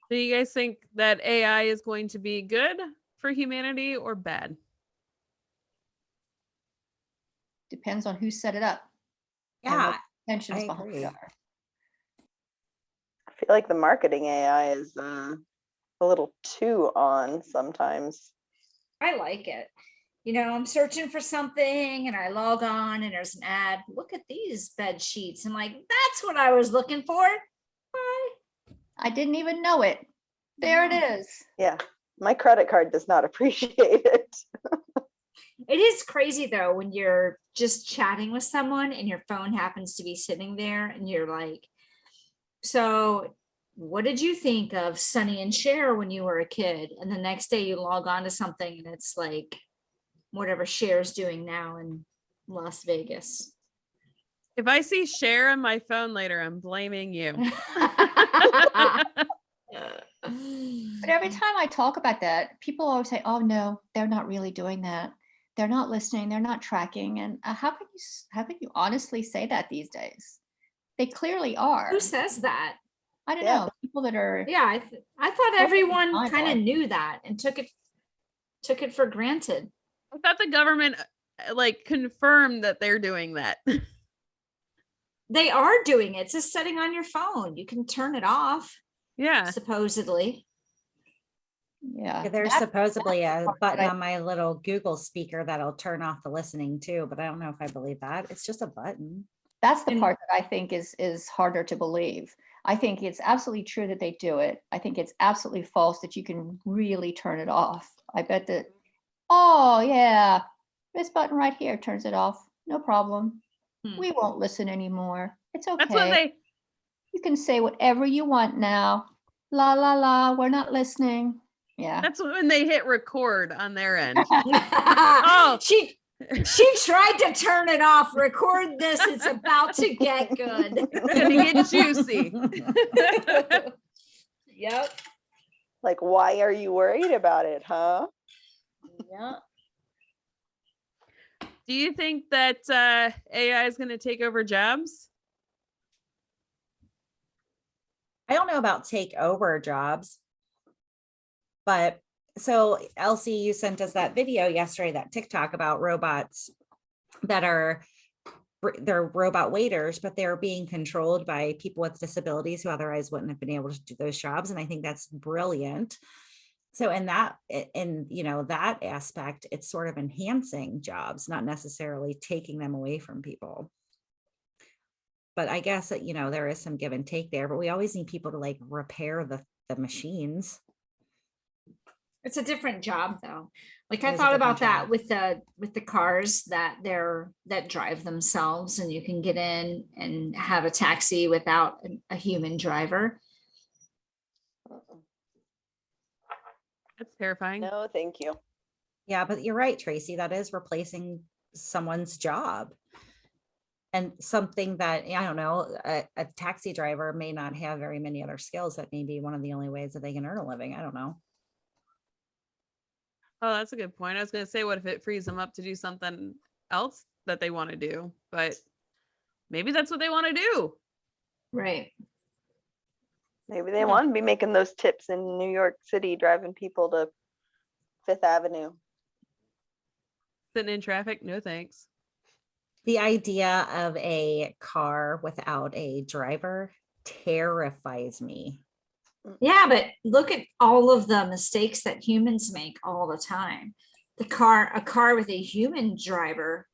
Do you guys think that AI is going to be good for humanity or bad? depends on who set it up. and Yeah. what intentions I behind agree. it are. I feel like the marketing AI is a little too on sometimes. I like it. I'm searching for something and I log on and there's an ad. Look at these bed sheets. And like, that's what I was looking for. Bye. I didn't even know it. There it is. Yeah, my credit card does not appreciate it. It is crazy though, when you're just chatting with someone and your phone happens to be sitting there and you're like, so what did you think of Sonny and Cher when you were a kid? And the next day you log on to something and it's like whatever Cher's doing now in Las Vegas. If I see Cher on my phone later, I'm blaming you. But every time I talk about that, people always say, "Oh no, they're not really doing that. They're not listening. They're not tracking." And how can you honestly say that these days? They clearly are. Who says that? I don't Yeah. know. People that are. Yeah, I thought everyone my kind of boy. knew that and took it for granted. I thought the government confirmed that they're doing that. They are doing it. It's a setting on your phone. You can turn it off, Yeah. supposedly. Yeah. There's That's- supposedly a part that button I- on my little Google speaker that'll turn off the listening too, but I don't know if I believe that. It's just a button. That's the And- part that I think is harder to believe. I think it's absolutely true that they do it. I think it's absolutely false that you can really turn it off. I bet that, oh yeah, this button right here turns it off. No problem. Hmm. We won't listen anymore. It's okay. That's what You can say whatever you want now. La la la, we're not listening. Yeah. that's when they hit record on their end. Oh. She tried to turn it off. Record this. It's about to get good. It's gonna get juicy. Yep. Like, why are you worried about it, huh? Yeah. Do you think that AI is going to take over jobs? I don't know about take over jobs, but so Elsie, you sent us that video yesterday, that TikTok about robots that are they're robot waiters, but they're being controlled by people with disabilities who otherwise wouldn't have been able to do those jobs. And I think that's brilliant. So in that, that aspect, it's sort of enhancing jobs, not necessarily taking them away from people. But I guess that, there is some give and take there, but we always need people to like repair the machines. It's a different job though. Like It I is a thought about different that with the cars that drive themselves, and you can get in and have a taxi without a human driver. That's terrifying. No, thank you. Yeah, but you're right, Tracy, that is replacing someone's job. And something that, I don't know, a taxi driver may not have very many other skills. That may be one of the only ways that they can earn a living. I don't know. Oh, that's a good point. I was going to say, what if it frees them up to do something else that they want to do? But maybe that's what they want to do. Right. Maybe they want to be making those tips in New York City, driving people to Fifth Avenue. Sitting in traffic? No, thanks. The idea of a car without a driver terrifies me. Yeah, but look at all of the mistakes that humans make all the time. A car with a human driver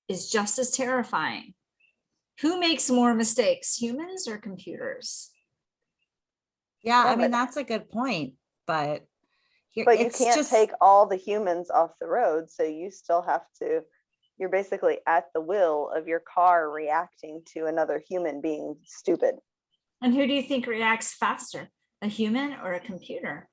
is just as terrifying. Who makes more mistakes, humans or computers? Yeah, Yeah, I mean, but- that's a good point, but you can't take all the humans off the road, so you still have to, you're basically at the will of your car reacting to another human being stupid. And who do you think reacts faster, a human or a computer?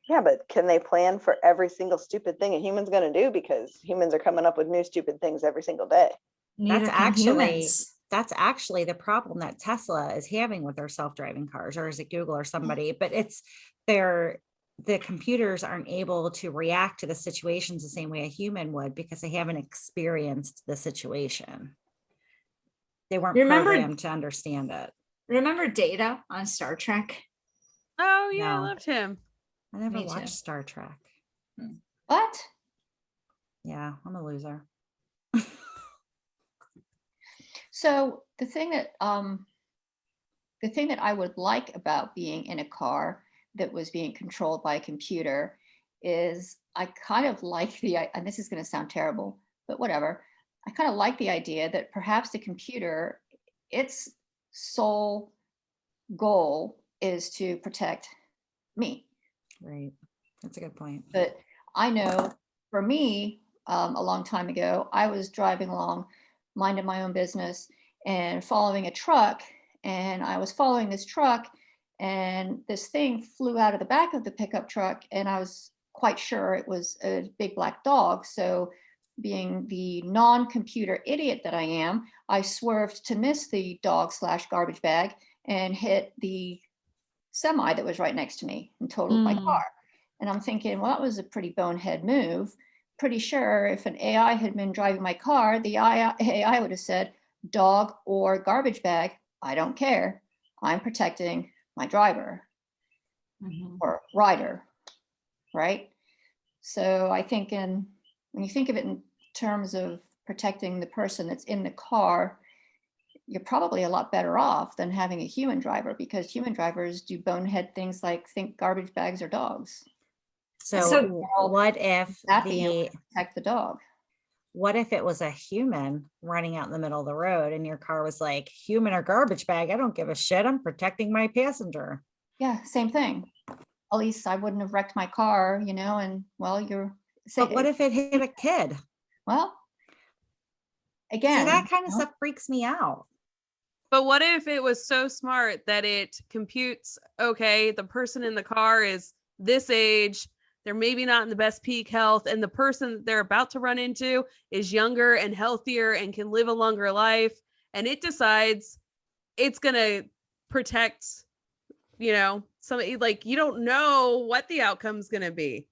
Yeah, but can they plan for every single stupid thing a human's going to do? Because humans are coming up with new stupid things every single day. Neither can humans. That's actually the problem that Tesla is having with their self-driving cars, or is it Google or somebody, but it's the computers aren't able to react to the situations the same way a human would because they haven't experienced the situation. They weren't programmed to understand it. Remember Data on Star Trek? Oh, yeah, I No. loved him. I never Me too. watched Star Trek. What? Yeah, I'm a loser. So the thing that I would like about being in a car that was being controlled by a computer is I kind of like and this is going to sound terrible, but whatever. I kind of like the idea that perhaps the computer, its sole goal is to protect me. Right. That's a good point. But I know for me, a long time ago, I was driving along, minding my own business and following a truck. And I was following this truck and this thing flew out of the back of the pickup truck. And I was quite sure it was a big black dog. So being the non-computer idiot that I am, I swerved to miss the dog/garbage bag and hit the semi that was right next to me and totaled my car. And I'm thinking, well, that was a pretty bonehead move. Pretty sure if an AI had been driving my car, the AI would have said, dog or garbage bag, I don't care. I'm protecting my driver or rider, right? So I think when you think of it in terms of protecting the person that's in the car, you're probably a lot better off than having a human driver, because human drivers do bonehead things like think garbage bags are dogs. So what if That being able to protect the dog? What if it was a human running out in the middle of the road and your car was like, human or garbage bag? I don't give a shit. I'm protecting my passenger. Yeah, same thing. At least I wouldn't have wrecked my car, and well, But what if it hit a kid? Well, again, see, that kind of stuff freaks me out. But what if it was so smart that it computes, okay, the person in the car is this age, they're maybe not in the best peak health, and the person that they're about to run into is younger and healthier and can live a longer life, and it decides it's going to protect somebody like you don't know what the outcome's going to be.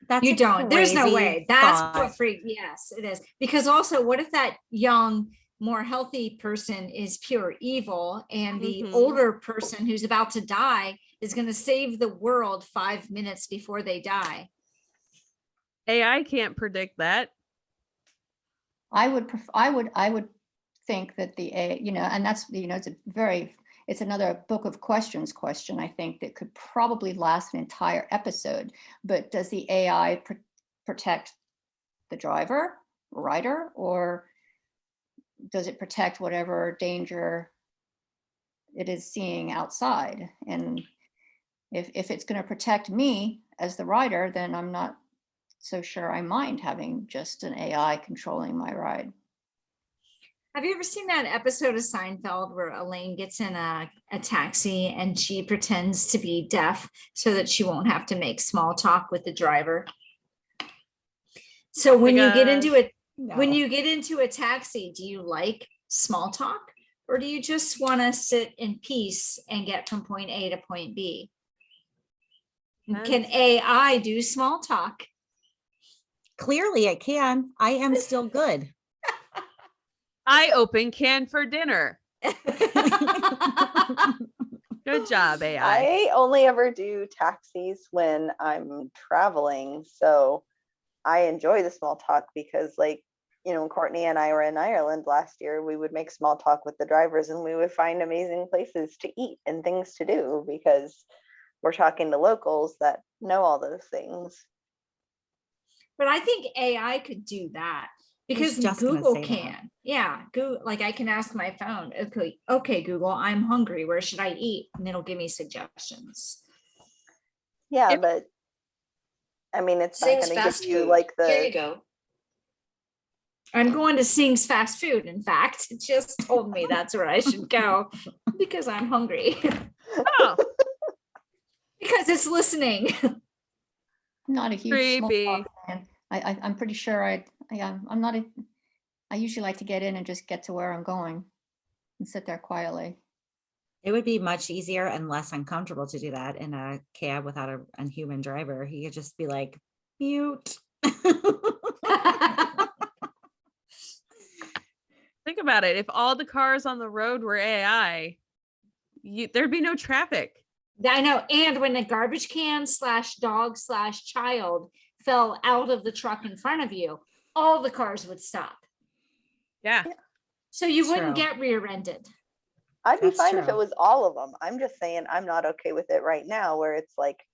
That's You a don't. There's no crazy way. That's thought. what freak. Yes, it is. Because also, what if that young, more healthy person is pure evil, and the Mhm. older person who's about to die is going to save the world 5 minutes before they die? AI can't predict that. I would think that and that's, it's another book of questions question, I think, that could probably last an entire episode. But does the AI protect the driver, rider, or does it protect whatever danger it is seeing outside? And if it's going to protect me as the rider, then I'm not so sure I mind having just an AI controlling my ride. Have you ever seen that episode of Seinfeld where Elaine gets in a taxi and she pretends to be deaf so that she won't have to make small talk with the driver? So when you get into it, when No. you get into a taxi, do you like small talk, or do you just want to sit in peace and get from point A to point B? Can AI do small talk? Clearly it can. I am still good. I open can for dinner. Good job, AI. I only ever do taxis when I'm traveling. So I enjoy the small talk because, like, when Courtney and I were in Ireland last year, we would make small talk with the drivers and we would find amazing places to eat and things to do because we're talking to locals that know all those things. But I think AI could do that because just gonna Google say that. can. Yeah, Google, like I can ask my phone, okay, Google, I'm hungry. Where should I eat? And it'll give me suggestions. Yeah, but I mean, it's not Sings going to fast give you food. like Here you the. go. I'm going to Sing's Fast Food. In fact, it just told me that's where I should go because I'm hungry. Oh, Because it's listening. I'm not a huge small creepy. talk fan. I'm pretty sure I'm not I usually like to get in and just get to where I'm going and sit there quietly. It would be much easier and less uncomfortable to do that in a cab without a human driver. He could just be like, mute. Think about it. If all the cars on the road were AI, there'd be no traffic. I know. And when the garbage can / dog / child fell out of the truck in front of you, all the cars would stop. Yeah. So you True. wouldn't get rear-ended. I'd be That's fine if it true. was all of them. I'm just saying I'm not okay with it right now where it's like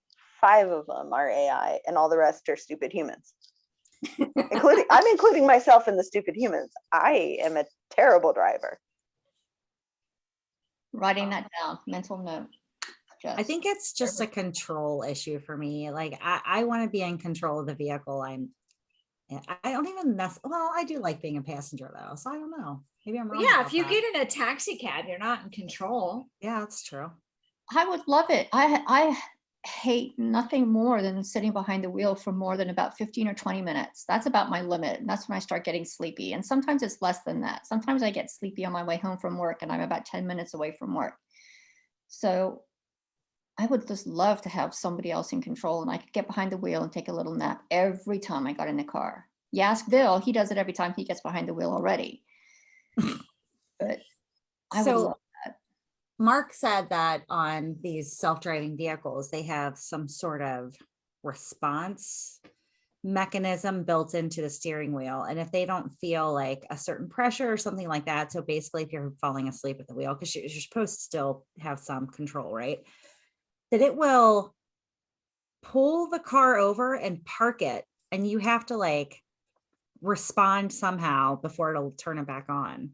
5 of them are AI and all the rest are stupid humans. I'm including myself in the stupid humans. I am a terrible driver. Writing that down, mental note. I think it's just a control issue for me. Like I want to be in control of the vehicle. I don't even well, I do like being a passenger though. So I don't know. Maybe I'm wrong. Yeah, about if you that. get in a taxi cab, you're not in control. Yeah, that's true. I would love it. I hate nothing more than sitting behind the wheel for more than about 15 or 20 minutes. That's about my limit. And that's when I start getting sleepy. And sometimes it's less than that. Sometimes I get sleepy on my way home from work and I'm about 10 minutes away from work. So I would just love to have somebody else in control and I could get behind the wheel and take a little nap every time I got in the car. You ask Bill, he does it every time he gets behind the wheel already. But I would love that. Mark said that on these self-driving vehicles, they have some sort of response mechanism built into the steering wheel. And if they don't feel like a certain pressure or something like that, so basically if you're falling asleep at the wheel, because you're supposed to still have some control, right? That it will pull the car over and park it. And you have to like respond somehow before it'll turn it back on.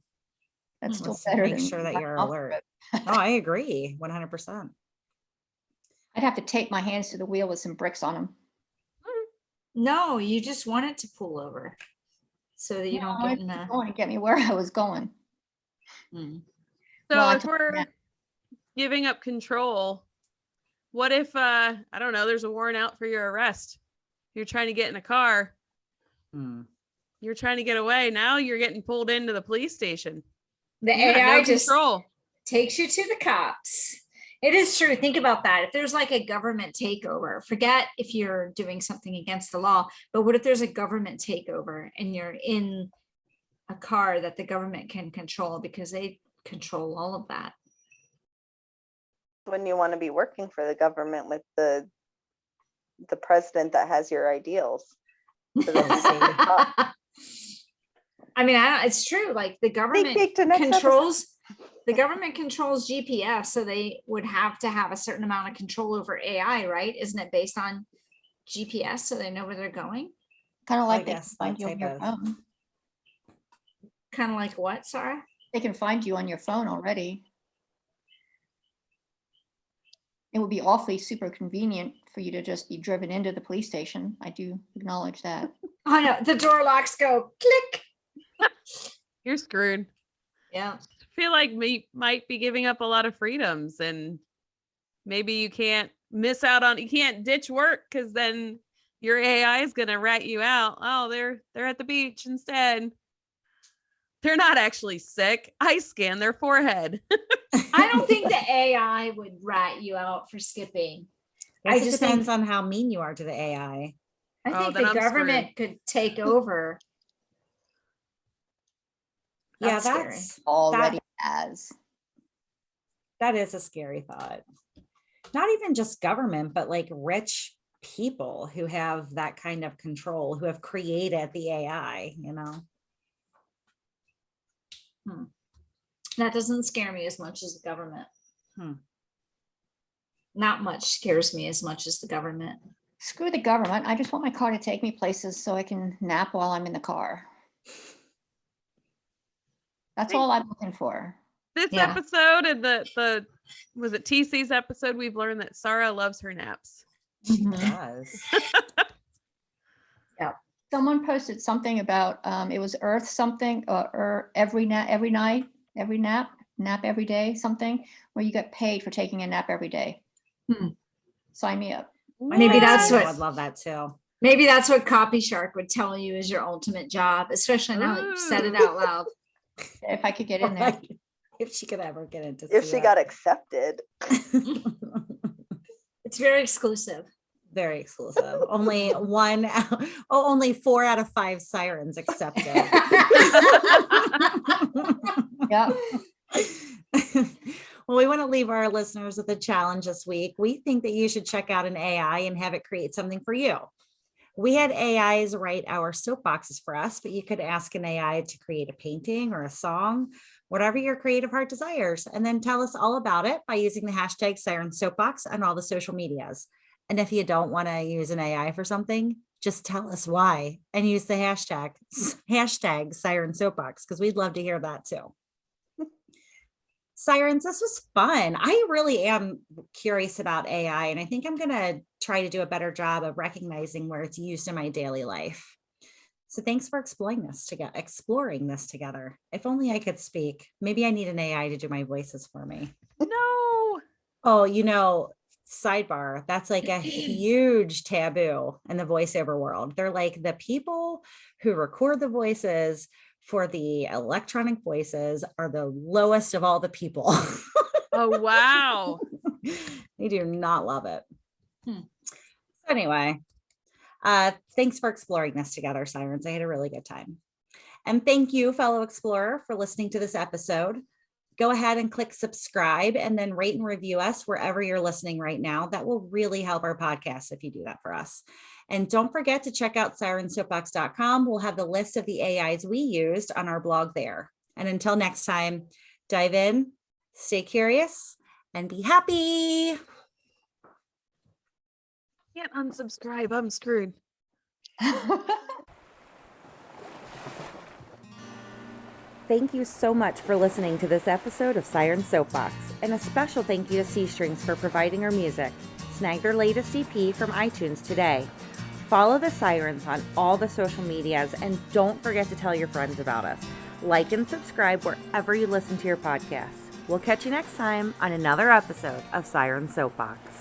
That's still Let's better make than sure that you're off the alert. road. No, I agree 100%. I'd have to tape my hands to the wheel with some bricks on them. No, you just want it to pull over so that you don't get in a. Going to get me where I was going. Hmm. So Well, I if took we're that. giving up control, what if I don't know, there's a warrant out for your arrest? You're trying to get in a car. You're trying to get away. Now you're getting pulled into the police station. The You got AI no just control. takes you to the cops. It is true. Think about that. If there's like a government takeover, forget if you're doing something against the law, but what if there's a government takeover and you're in a car that the government can control because they control all of that? When you want to be working for the government with the president that has your ideals. So that you can talk. I mean, it's true. Like the government peek to next controls the government controls GPS, so they would have to have a certain amount of control over AI, right? Isn't it based on GPS so they know where they're going? Kind of I like they can guess find that you on type your of- phone. Kind of like what, Sarah? They can find you on your phone already. It would be awfully super convenient for you to just be driven into the police station. I do acknowledge that. Oh no, the door locks go click. You're screwed. Yeah. I feel like we might be giving up a lot of freedoms, and maybe you can't you can't ditch work because then your AI is gonna rat you out. Oh, they're at the beach instead. They're not actually sick. I scan their forehead. I don't think the AI would rat you out for skipping. I I just just depends think on how mean you are to the AI. I Oh, think then the I'm government could take over. Yeah, That's scary. that's Already has. that is a scary thought. Not even just government, but like rich people who have that kind of control, who have created the AI, you know. That doesn't scare me as much as the government. Hmm. Not much scares me as much as the government. Screw the government. I just want my car to take me places so I can nap while I'm in the car. That's all I'm looking for. This Yeah. episode and the was it TC's episode, we've learned that Sarah loves her naps. She Mhm. does. Someone posted something about it was Earth something or every nap every day something where you get paid for taking a nap every day. Sign me up. Maybe that's I what- would love that too. Maybe that's what Copy Shark would tell you is your ultimate job, especially now that you've said it out loud. If I could get in there. If she could ever get into If she got accepted. It's very exclusive. Very exclusive. Only only 4 out of 5 sirens accepted. Yeah. Well, we want to leave our listeners with a challenge this week. We think that you should check out an AI and have it create something for you. We had AIs write our soapboxes for us, but you could ask an AI to create a painting or a song, whatever your creative heart desires, and then tell us all about it by using the hashtag Siren Soapbox on all the social medias. And if you don't want to use an AI for something, just tell us why and use the hashtag Siren Soapbox, because we'd love to hear that too. Sirens, this was fun. I really am curious about AI, and I think I'm going to try to do a better job of recognizing where it's used in my daily life. So thanks for exploring this together. If only I could speak. Maybe I need an AI to do my voices for me. No. Oh, sidebar, that's like a huge taboo in the voiceover world. They're like the people who record the voices for the electronic voices are the lowest of all the people. Oh, wow. They do not love it. So anyway, thanks for exploring this together, Sirens. I had a really good time. And thank you, fellow explorer, for listening to this episode. Go ahead and click subscribe and then rate and review us wherever you're listening right now. That will really help our podcast if you do that for us. And don't forget to check out sirensoapbox.com. We'll have the list of the AIs we used on our blog there. And until next time, dive in, stay curious, and be happy. Can't unsubscribe. I'm screwed. Thank you so much for listening to this episode of Siren Soapbox, and a special thank you to C Strings for providing our music. Snag their latest EP from iTunes today. Follow the Sirens on all the social medias, and don't forget to tell your friends about us. Like and subscribe wherever you listen to your podcasts. We'll catch you next time on another episode of Siren Soapbox.